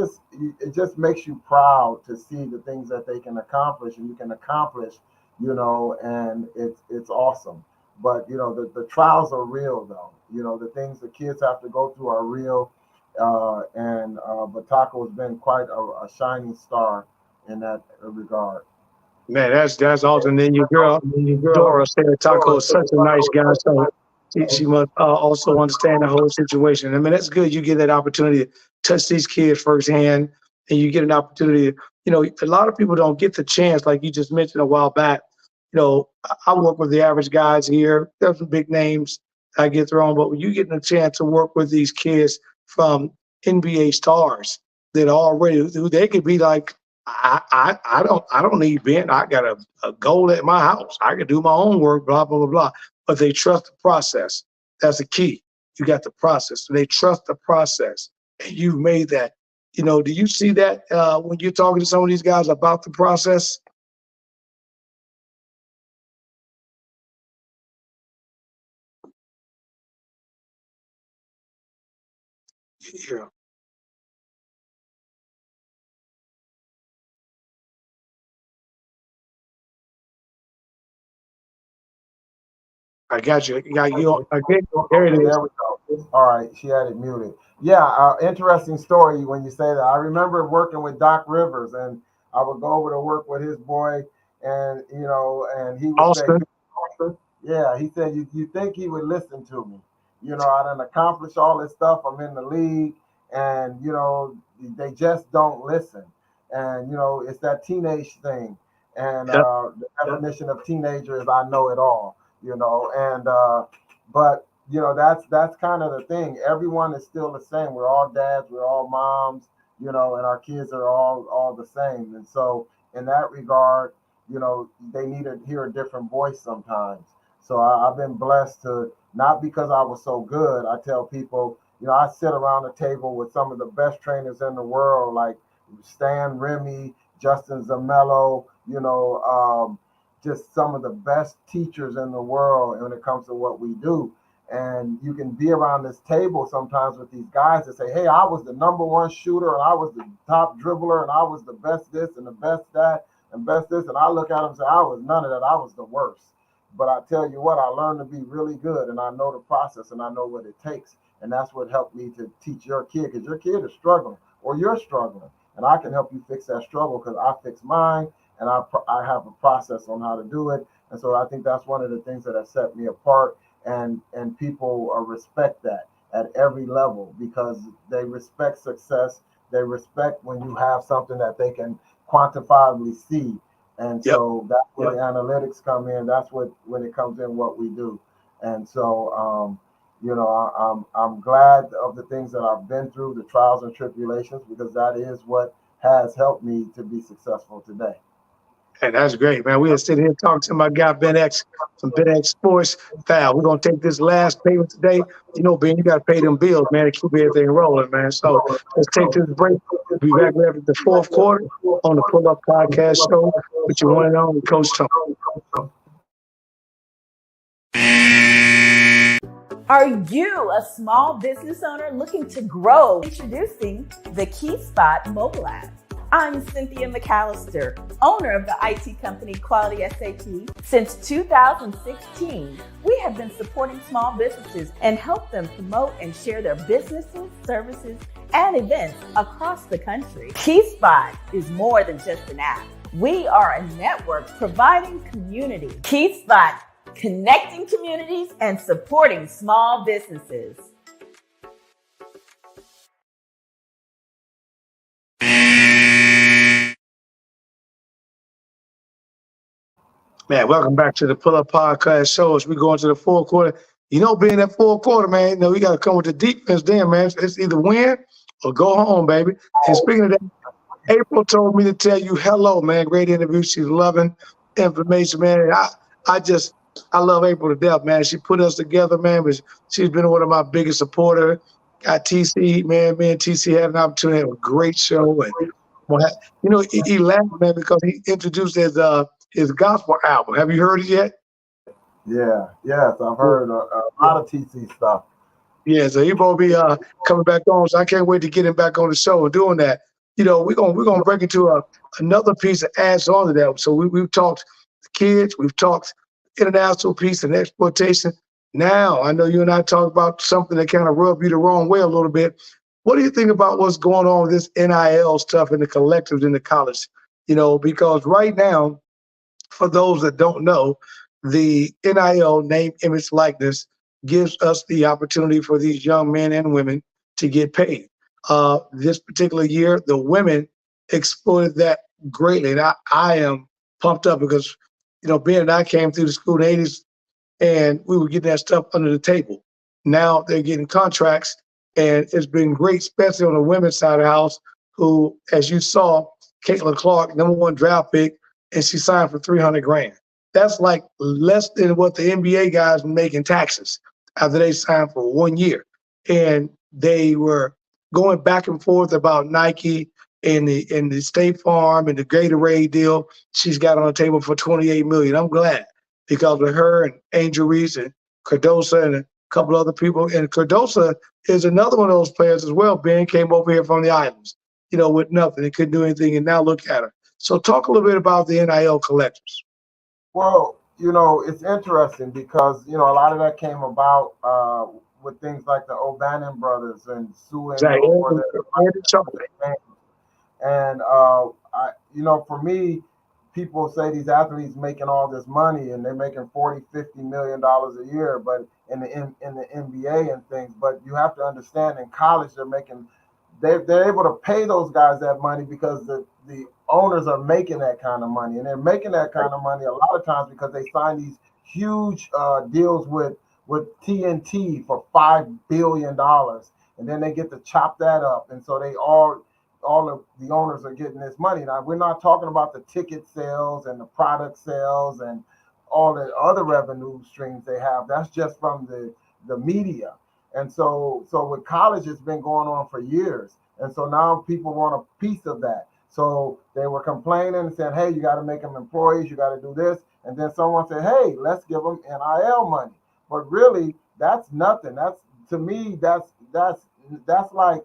just makes you proud to see the things that they can accomplish, and you can accomplish, and it's awesome. But the trials are real, though. The things the kids have to go through are real. But Taco has been quite a shining star in that regard. Man, that's awesome. Then your girl, Dora, said Taco is such a nice guy. So she must also understand the whole situation. I mean, that's good. You get that opportunity to touch these kids firsthand, and you get an opportunity. A lot of people don't get the chance, like you just mentioned a while back. I work with the average guys here. There's some big names I get thrown, but when you get a chance to work with these kids from NBA stars that already, they could be like, I don't need Ben. I got a goal at my house. I can do my own work, blah, blah, blah, blah. But they trust the process. That's the key. You got the process. So they trust the process. And you've made that. Do you see that when you're talking to some of these guys about the process? Yeah. I got you. Okay. There it is. There we go. All right, she had it muted. Yeah, interesting story when you say that. I remember working with Doc Rivers, and I would go over to work with his boy, and and he would Austin. say, yeah, he said, you think he would listen to me? I done accomplished all this stuff. I'm in the league, and they just don't listen. And it's that teenage thing, and the definition of teenager is I know it all. But that's kind of the thing. Everyone is still the same. We're all dads, we're all moms, and our kids are all the same. And so in that regard, they need to hear a different voice sometimes. So I've been blessed to, not because I was so good. I tell people, I sit around the table with some of the best trainers in the world, like Stan Remy, Justin Zamello, just some of the best teachers in the world when it comes to what we do. And you can be around this table sometimes with these guys that say, hey, I was the number one shooter, and I was the top dribbler, and I was the best this and the best that and best this. And I look at them and say, I was none of that. I was the worst. But I tell you what, I learned to be really good, and I know the process, and I know what it takes. And that's what helped me to teach your kid, because your kid is struggling or you're struggling. And I can help you fix that struggle because I fix mine, and I have a process on how to do it. And so I think that's one of the things that has set me apart. And people respect that at every level because they respect success. They respect when you have something that they can quantifiably see. And so that's where the analytics come in. That's when it comes in what we do. And so, I'm glad of the things that I've been through, the trials and tribulations, because that is what has helped me to be successful today. And that's great, man. We are sitting here talking to my guy, Ben X, from Ben X Sports. Fal, we're going to take this last payment today. Ben, you got to pay them bills, man, to keep everything rolling, man. So let's take this break. We'll be back after the fourth quarter on the Pull Up Podcast Show with your one and only Coach Tony. Are you a small business owner looking to grow? Introducing the Key Spot mobile app. I'm Cynthia McAllister, owner of the IT company Quality SAT. Since 2016, we have been supporting small businesses and help them promote and share their businesses, services, and events across the country. KeySpot is more than just an app. We are a network providing community. KeySpot, connecting communities and supporting small businesses. Man, welcome back to the Pull Up Podcast Show. As we go into the fourth quarter, being that fourth quarter, man, we got to come with the defense then, man. It's either win or go home, baby. And speaking of that, April told me to tell you hello, man. Great interview. She's loving information, man. I love April to death, man. She put us together, man. But she's been one of my biggest supporters. Got TC, man. Me and TC had an opportunity to have a great show. And he laughed, man, because he introduced his gospel album. Have you heard it yet? Yeah, yes, I've heard a lot of TC stuff. Yeah, so he will be coming back on. So I can't wait to get him back on the show and doing that. We're gonna break into another piece that adds on to that. So we've talked kids, we've talked international peace and exploitation. Now I know you and I talked about something that kind of rubbed you the wrong way a little bit. What do you think about what's going on with this NIL stuff in the collectives in the college? Because right now, for those that don't know, the NIL, name, image, likeness, gives us the opportunity for these young men and women to get paid. This particular year, the women exploited that greatly. And I am pumped up because, Ben and I came through the school in the 80s and we were getting that stuff under the table. Now they're getting contracts, and it's been great, especially on the women's side of the house, who, as you saw, Caitlin Clark, #1 draft pick, and she signed for $300,000. That's like less than what the NBA guys make in taxes after they signed for 1 year. And they were going back and forth about Nike and the State Farm and the Gatorade deal. She's got on the table for $28 million. I'm glad because of her and Angel Reese and Cardosa and a couple other people. And Cardosa is another one of those players as well. Ben came over here from the islands, with nothing. They couldn't do anything, and now look at her. So talk a little bit about the NIL collectives. Well, it's interesting because, a lot of that came about with things like the O'Bannon brothers and suing over and for me, people say these athletes making all this money and they're making $40-50 million a year, but in the NBA and things. But you have to understand, in college they're able to pay those guys that money because the owners are making that kind of money, and they're making that kind of money a lot of times because they sign these huge deals with TNT for $5 billion, and then they get to chop that up, and so they all of the owners are getting this money. Now, we're not talking about the ticket sales and the product sales and all the other revenue streams they have. That's just from the media. And so with college, it's been going on for years. And so now people want a piece of that. So they were complaining and saying, hey, you got to make them employees, you got to do this. And then someone said, hey, let's give them NIL money. But really, that's nothing. That's, to me, that's like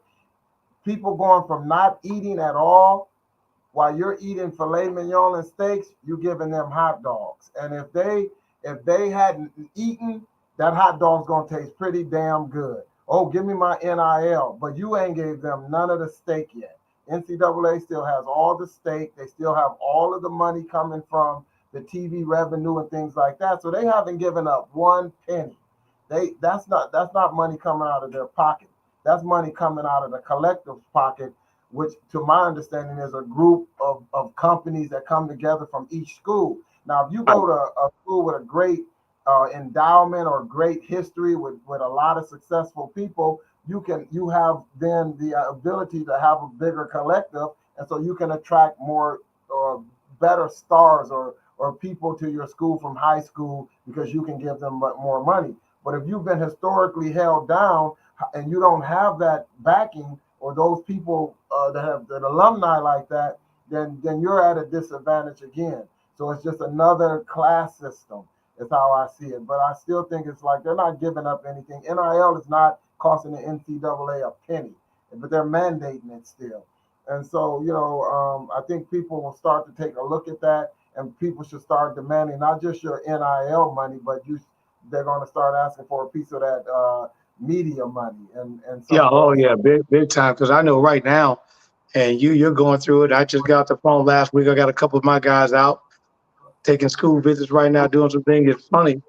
people going from not eating at all. While you're eating filet mignon and steaks, you're giving them hot dogs. And if they hadn't eaten, that hot dog's gonna taste pretty damn good. Oh, give me my NIL, but you ain't gave them none of the steak yet. NCAA still has all the steak. They still have all of the money coming from the TV revenue and things like that. So they haven't given up one penny. That's not money coming out of their pocket. That's money coming out of the collective's pocket, which to my understanding is a group of companies that come together from each school. Now, if you go to a school with a great endowment or great history with a lot of successful people, you have then the ability to have a bigger collective, and so you can attract more better stars or people to your school from high school because you can give them more money. But if you've been historically held down and you don't have that backing or those people that have an alumni like that, then you're at a disadvantage again. So it's just another class system is how I see it. But I still think it's like they're not giving up anything. NIL is not costing the NCAA a penny, but they're mandating it still. And so, I think people will start to take a look at that, and people should start demanding not just your NIL money, but they're going to start asking for a piece of that media money. And so big time. Because I know right now, and you're going through it. I just got the phone last week. I got a couple of my guys out taking school visits right now, doing some things. It's funny.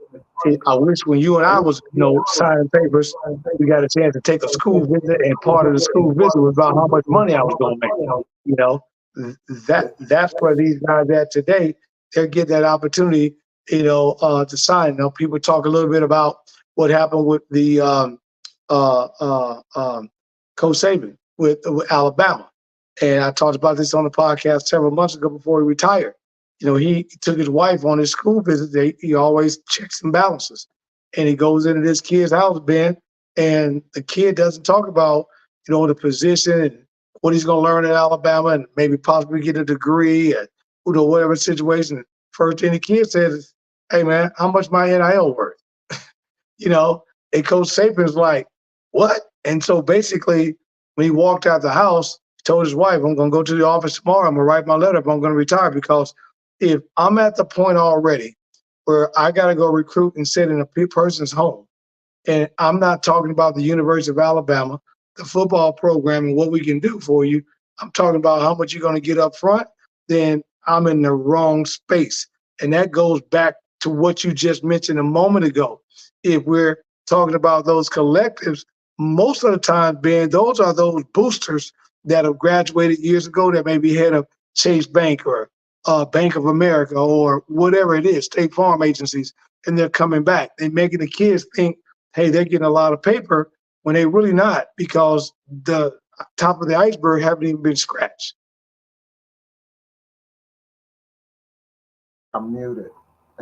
I wish when you and I was, signing papers, we got a chance to take a school visit, and part of the school visit was about how much money I was going to make. That's where these guys at today. They're getting that opportunity, to sign. People talk a little bit about what happened with the Coach Saban with Alabama, and I talked about this on the podcast several months ago before he retired. He took his wife on his school visit. He always checks and balances. And he goes into this kid's house, Ben, and the kid doesn't talk about, the position and what he's going to learn at Alabama and maybe possibly get a degree and, whatever situation. First thing the kid says is, hey, man, how much my NIL worth? And Coach Saban's like, what? And so basically, when he walked out the house, he told his wife, I'm going to go to the office tomorrow. I'm going to write my letter if I'm going to retire, because if I'm at the point already where I got to go recruit and sit in a person's home, and I'm not talking about the University of Alabama, the football program, and what we can do for you, I'm talking about how much you're going to get up front, then I'm in the wrong space. And that goes back to what you just mentioned a moment ago. If we're talking about those collectives, most of the time, Ben, those are those boosters that have graduated years ago that may be head of Chase Bank or Bank of America or whatever it is, State Farm agencies, and they're coming back. They're making the kids think, hey, they're getting a lot of paper when they're really not, because the top of the iceberg haven't even been scratched. I'm muted.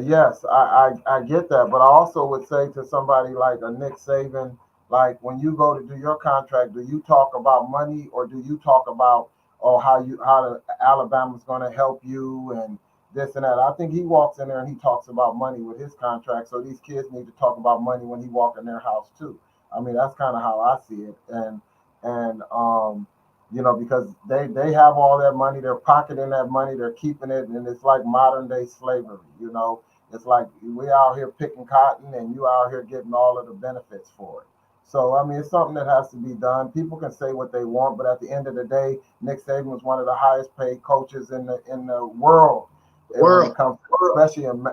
Yes, I get that, but I also would say to somebody like a Nick Saban, like when you go to do your contract, do you talk about money, or do you talk about how Alabama's going to help you and this and that? I think he walks in there and he talks about money with his contract. So these kids need to talk about money when he walk in their house too. I mean, that's kind of how I see it. And because they have all that money, they're pocketing that money, they're keeping it, and it's like modern day slavery. It's like we out here picking cotton and you out here getting all of the benefits for it. So, I mean, it's something that has to be done. People can say what they want, but at the end of the day, Nick Saban was one of the highest paid coaches in the world. When it comes to, especially in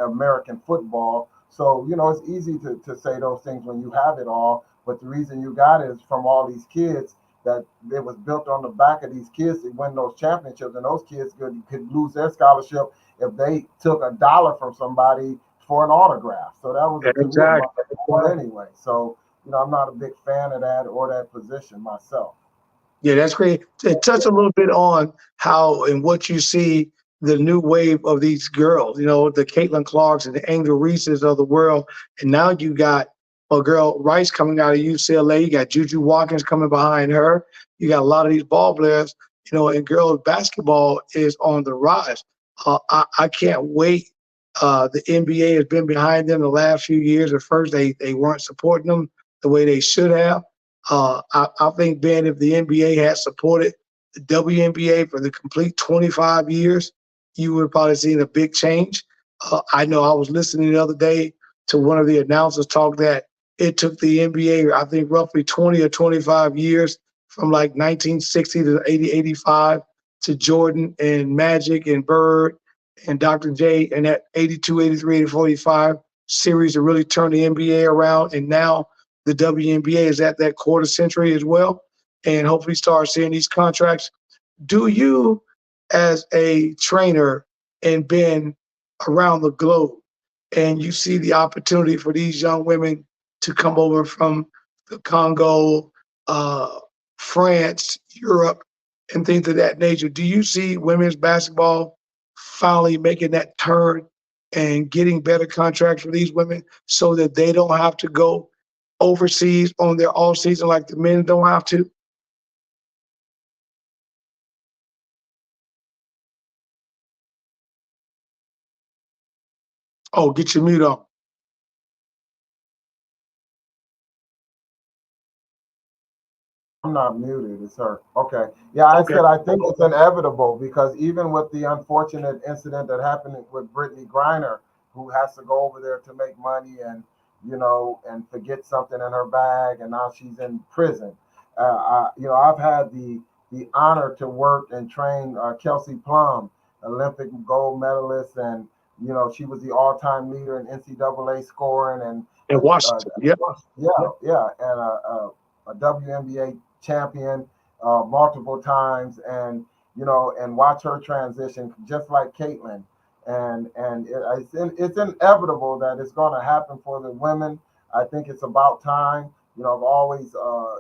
American football. So, it's easy to say those things when you have it all. But the reason you got it is from all these kids, that it was built on the back of these kids to win those championships. And those kids could lose their scholarship if they took $1 from somebody for an autograph. So that was exactly anyway. So, I'm not a big fan of that or that position myself. Yeah, that's great. Touch a little bit on how and what you see the new wave of these girls, the Caitlin Clarks and the Angel Reeses of the world. And now you got a girl, Rice, coming out of UCLA. You got Juju Watkins coming behind her. You got a lot of these ball players, and girls basketball is on the rise. I can't wait. The NBA has been behind them the last few years. At first, they weren't supporting them the way they should have. I think, Ben, if the NBA had supported the WNBA for the complete 25 years, you would have probably seen a big change. I know I was listening the other day to one of the announcers talk that it took the NBA, I think, roughly 20 or 25 years from like 1960 to 80, 85 to Jordan and Magic and Bird and Dr. J and that 82, 83, 84, 85 series to really turn the NBA around. And now the WNBA is at that quarter century as well. And hopefully start seeing these contracts. Do you, as a trainer and been around the globe, and you see the opportunity for these young women to come over from the Congo, France, Europe, and things of that nature, do you see women's basketball finally making that turn and getting better contracts for these women so that they don't have to go overseas on their off season like the men don't have to? Oh, get your mute on. I'm not muted, it's her. Okay. Yeah, I said I think it's inevitable because even with the unfortunate incident that happened with Brittany Griner, who has to go over there to make money and and forget something in her bag, and now she's in prison. I've had the honor to work and train Kelsey Plum, Olympic gold medalist, and she was the all-time leader in NCAA scoring and in Washington. And a WNBA champion multiple times, and and watch her transition just like Caitlin. And it's inevitable that it's going to happen for the women. I think it's about time. I've always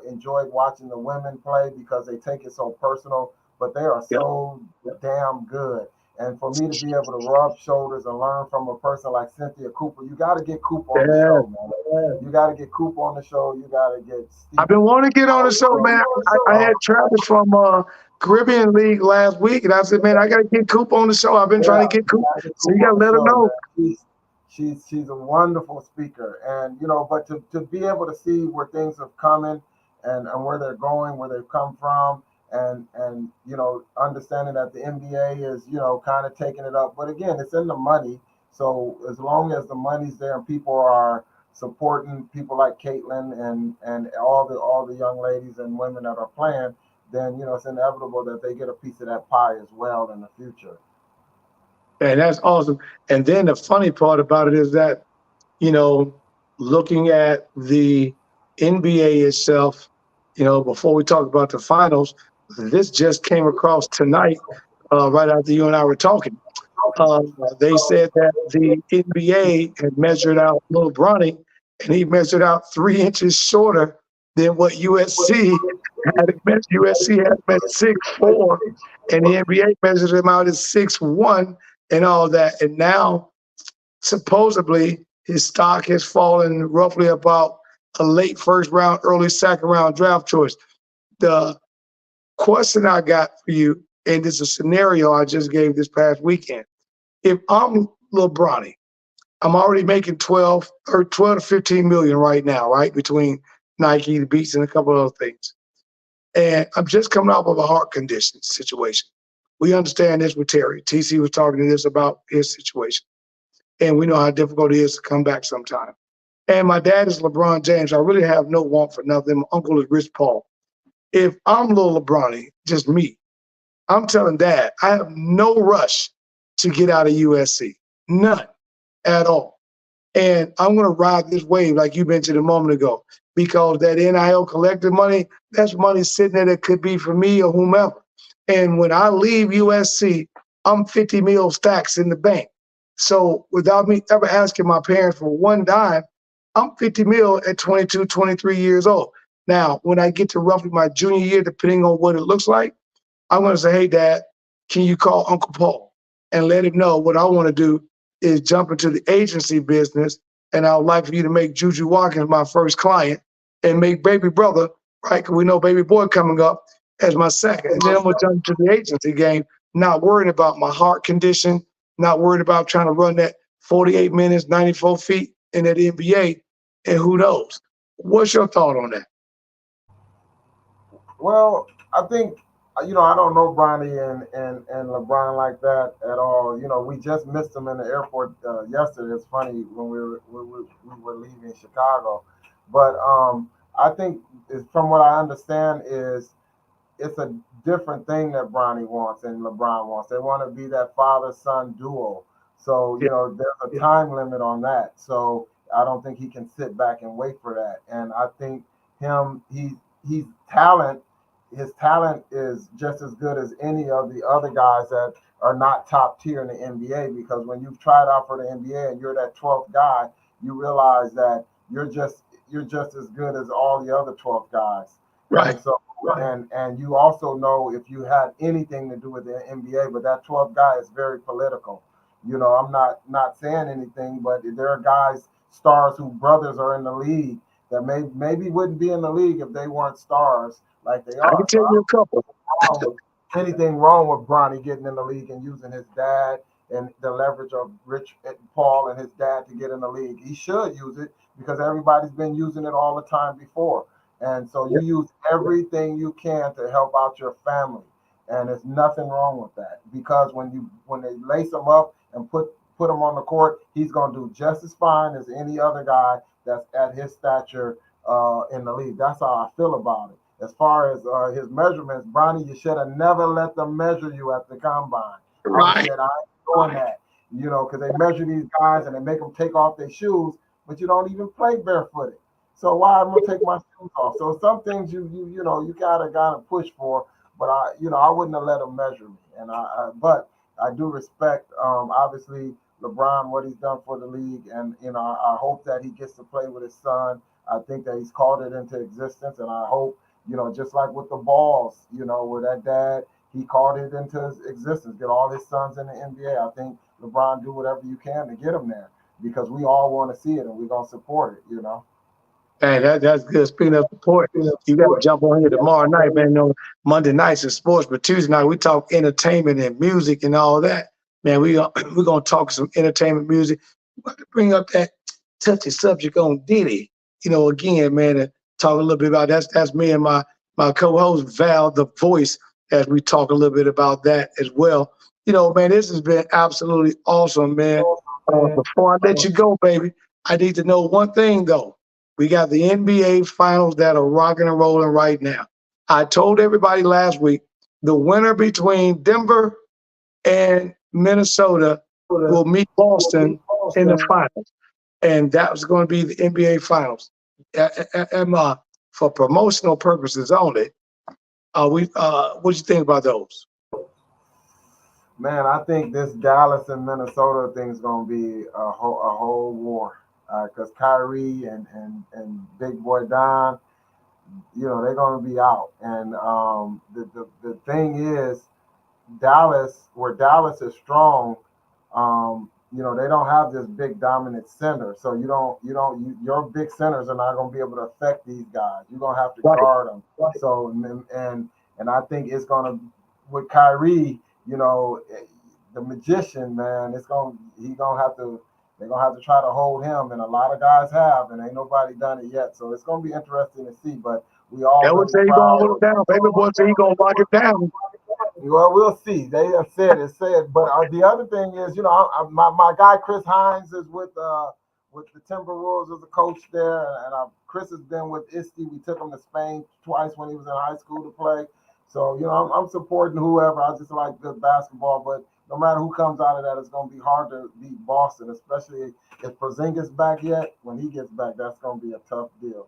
enjoyed watching the women play because they take it so personal, but they are so damn good. And for me to be able to rub shoulders and learn from a person like Cynthia Cooper, you got to get Cooper on the show, man. You got to get Cooper on the show. You got to get Steve. I've been wanting to get on the show, man. I had Travis from Caribbean League last week, and I said, man, I got to get Cooper on the show. I've been trying to get Cooper. So you got to let him know. She's a wonderful speaker. And, but to be able to see where things have come in and where they're going, where they've come from, and understanding that the NBA is kind of taking it up, but again, it's in the money. So as long as the money's there and people are supporting people like Caitlin and all the young ladies and women that are playing, then it's inevitable that they get a piece of that pie as well in the future. And that's awesome. And then the funny part about it is that looking at the NBA itself, before we talk about the finals, this just came across tonight, right after you and I were talking. They said that the NBA had measured out Lil Bronny, and he measured out 3 inches shorter than what USC had measured. USC had measured 6'4", and the NBA measured him out as 6'1", and all that. And now, supposedly, his stock has fallen roughly about a late first round, early second round draft choice. The question I got for you, and this is a scenario I just gave this past weekend. If I'm Lil Bronny, I'm already making 12 to 15 million right now, right? Between Nike, the Beats, and a couple of other things. And I'm just coming off of a heart condition situation. We understand this with Terry. TC was talking to this about his situation. And we know how difficult it is to come back sometime. And my dad is LeBron James. I really have no want for nothing. My uncle is Rich Paul. If I'm Lil Bronny, just me, I'm telling Dad, I have no rush to get out of USC. None at all. And I'm going to ride this wave like you mentioned a moment ago, because that NIL collective money, that's money sitting there that could be for me or whomever. And when I leave USC, I'm 50 mil stacks in the bank. So without me ever asking my parents for one dime, I'm 50 mil at 22, 23 years old. Now, when I get to roughly my junior year, depending on what it looks like, I'm going to say, hey, Dad, can you call Uncle Paul and let him know what I want to do is jump into the agency business, and I would like for you to make Juju Watkins my first client and make baby brother, right, because we know baby boy coming up, as my second. And then I'm going to jump to the agency game, not worried about my heart condition, not worried about trying to run that 48 minutes, 94 feet in that NBA, and who knows. What's your thought on that? Well, I think, I don't know Bronny and LeBron like that at all. We just missed them in the airport yesterday. It's funny when we were leaving Chicago, but I think from what I understand is it's a different thing that Bronny wants and LeBron wants. They want to be that father-son duo. So there's a time limit on that. So I don't think he can sit back and wait for that. And I think he's talent. His talent is just as good as any of the other guys that are not top tier in the NBA, because when you've tried out for the NBA and you're that 12th guy, you realize that you're just as good as all the other 12 guys. Right. And so and you also know if you had anything to do with the NBA, but that 12th guy is very political. I'm not saying anything, but there are guys, stars whose brothers are in the league that maybe wouldn't be in the league if they weren't stars like they are. I can tell you a couple. Anything wrong with Bronny getting in the league and using his dad and the leverage of Rich Paul and his dad to get in the league? He should use it because everybody's been using it all the time before. And so you use everything you can to help out your family. And there's nothing wrong with that, because when they lace him up and put him on the court, he's going to do just as fine as any other guy that's at his stature in the league. That's how I feel about it. As far as his measurements, Bronny, you should have never let them measure you at the combine. Right. I said, I ain't doing that, because they measure these guys and they make them take off their shoes, but you don't even play barefooted. So why am I gonna take my shoes off? So some things you gotta push for, but I wouldn't have let them measure me. And but I do respect obviously LeBron, what he's done for the league, and I hope that he gets to play with his son. I think that he's called it into existence, and I hope just like with the balls, where that dad, he called it into existence, get all his sons in the NBA. I think LeBron, do whatever you can to get him there, because we all want to see it and we're gonna support it. Hey, that's good. Speaking of support, you got to jump on here tomorrow night, man. Monday nights is sports, but Tuesday night we talk entertainment and music and all that. Man, we're gonna talk some entertainment music. We're gonna bring up that touchy subject on Diddy. Again, man, and talk a little bit about that's me and my co-host Val, the voice, as we talk a little bit about that as well. Man, this has been absolutely awesome, man. Before I let you go, baby, I need to know one thing though. We got the NBA finals that are rocking and rolling right now. I told everybody last week, the winner between Denver and Minnesota will meet Boston in the finals. And that was going to be the NBA finals. For promotional purposes only, what do you think about those? Man, I think this Dallas and Minnesota thing is going to be a whole war. Because Kyrie and Big Boy Don, they're going to be out. And the thing is, where Dallas is strong, they don't have this big dominant center. So your big centers are not going to be able to affect these guys. You're going to have to guard them. So and I think it's going to, with Kyrie, the magician, man, they're going to have to try to hold him, and a lot of guys have, and ain't nobody done it yet. So it's going to be interesting to see. But we all. That would say he's going to hold it down. Baby boy say he's going to lock it down. Well, we'll see. They have said it. But the other thing is, my guy Chris Hines is with the Timberwolves as a coach there, and Chris has been with Isti. We took him to Spain twice when he was in high school to play. So I'm supporting whoever. I just like good basketball, but no matter who comes out of that, it's going to be hard to beat Boston, especially if Porzingis back yet. When he gets back, that's going to be a tough deal.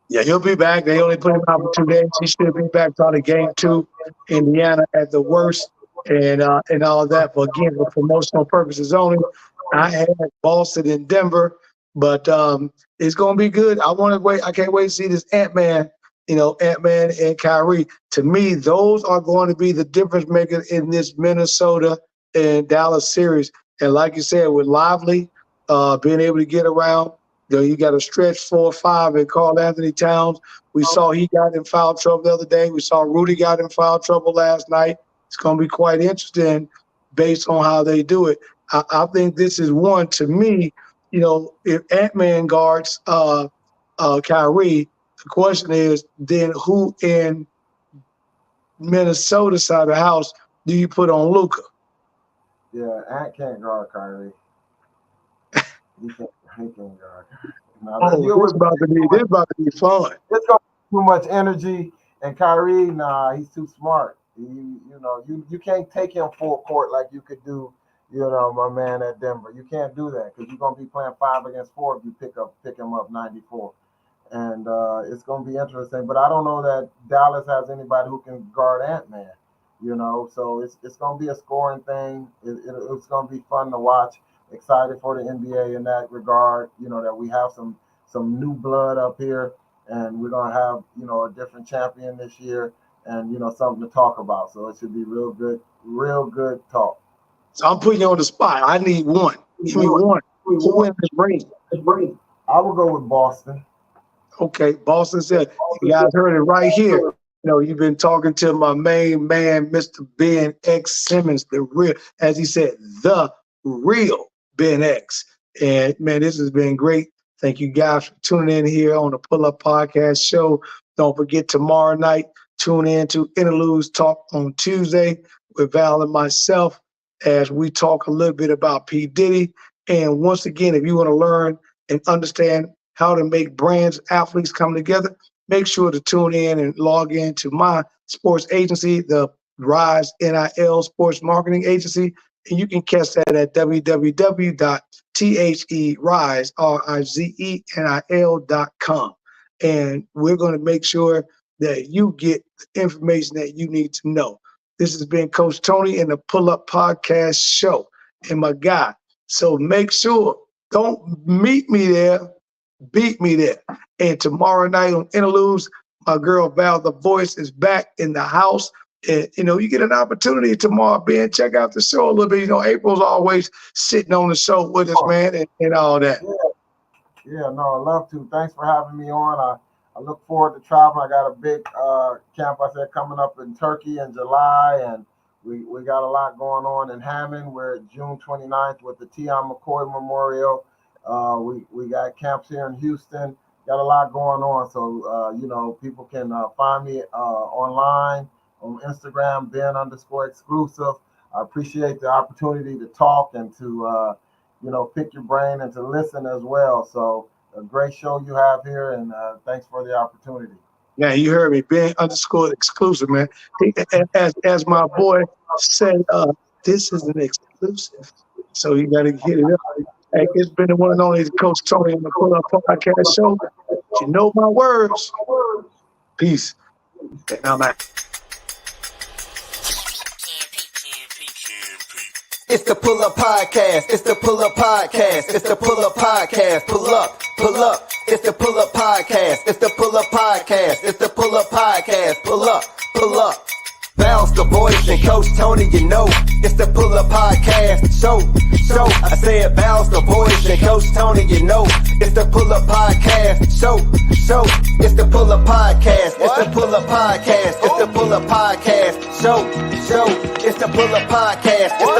Yeah, he'll be back. They only put him out for 2 days. He should be back on the game 2, Indiana at the worst, and all of that. But again, for promotional purposes only, I had Boston and Denver, but it's going to be good. I can't wait to see this Ant-Man and Kyrie. To me, those are going to be the difference maker in this Minnesota and Dallas series. And like you said, with Lively being able to get around, You got to stretch 4 or 5 and Carl Anthony Towns. We saw he got in foul trouble the other day. We saw Rudy got in foul trouble last night. It's going to be quite interesting based on how they do it. I think this is one, to me, if Ant-Man guards Kyrie, the question is then who in Minnesota side of the house do you put on Luka? Yeah, Ant can't guard Kyrie. He can't guard. This about to be fun. It's going to be too much energy, and Kyrie, he's too smart. You can't take him full court like you could do, my man at Denver. You can't do that because you're going to be playing 5 against 4 if you pick him up 94. And it's going to be interesting. But I don't know that Dallas has anybody who can guard Ant-Man, So it's going to be a scoring thing. It's going to be fun to watch. Excited for the NBA in that regard, that we have some new blood up here, and we're going to have, a different champion this year and, something to talk about. So it should be real good talk. So I'm putting you on the spot. I need one. Give me one. Who wins this ring? I will go with Boston. Okay, Boston said, you guys heard it right here. You've been talking to my main man, Mr. Ben X Simmons, the real, as he said, the real Ben X. And man, this has been great. Thank you guys for tuning in here on the Pull Up Podcast show. Don't forget tomorrow night, tune in to Interludes Talk on Tuesday with Val and myself as we talk a little bit about P. Diddy. And once again, if you want to learn and understand how to make brands, athletes come together, make sure to tune in and log in to my sports agency, the Rise NIL Sports Marketing Agency. And you can catch that at www.therizennil.com. And we're going to make sure that you get the information that you need to know. This has been Coach Tony in the Pull Up Podcast show and my guy. So make sure, don't meet me there, beat me there. And tomorrow night on Interludes, my girl Val the Voice is back in the house. And, you get an opportunity tomorrow, Ben, check out the show a little bit. April's always sitting on the show with us, man, and all that. Yeah, no, I'd love to. Thanks for having me on. I look forward to traveling. I got a big camp, coming up in Turkey in July, and we got a lot going on in Hammond. We're at June 29th with the Tion McCoy Memorial. We got camps here in Houston. Got a lot going on. So, people can find me online on Instagram, Ben_exclusive. I appreciate the opportunity to talk and to, pick your brain and to listen as well. So a great show you have here, and thanks for the opportunity. Yeah, you heard me, Ben_exclusive, man. As my boy said, this is an exclusive. So you got to get it up. Hey, it's been the one and only Coach Tony on the Pull Up Podcast show. You know my words. Peace. And I'm out. It's the Pull Up Podcast. It's the Pull Up Podcast. It's the Pull Up Podcast. Pull up, pull up. It's the Pull Up Podcast. It's the Pull Up Podcast. It's the Pull Up Podcast. Pull up, pull up. Bounce the voice and Coach Tony, it's the Pull Up Podcast show. I said bounce the voice and Coach Tony, it's the Pull Up Podcast show. It's the Pull Up Podcast. It's the Pull Up Podcast. It's the Pull Up Podcast show. It's the Pull Up Podcast. It's the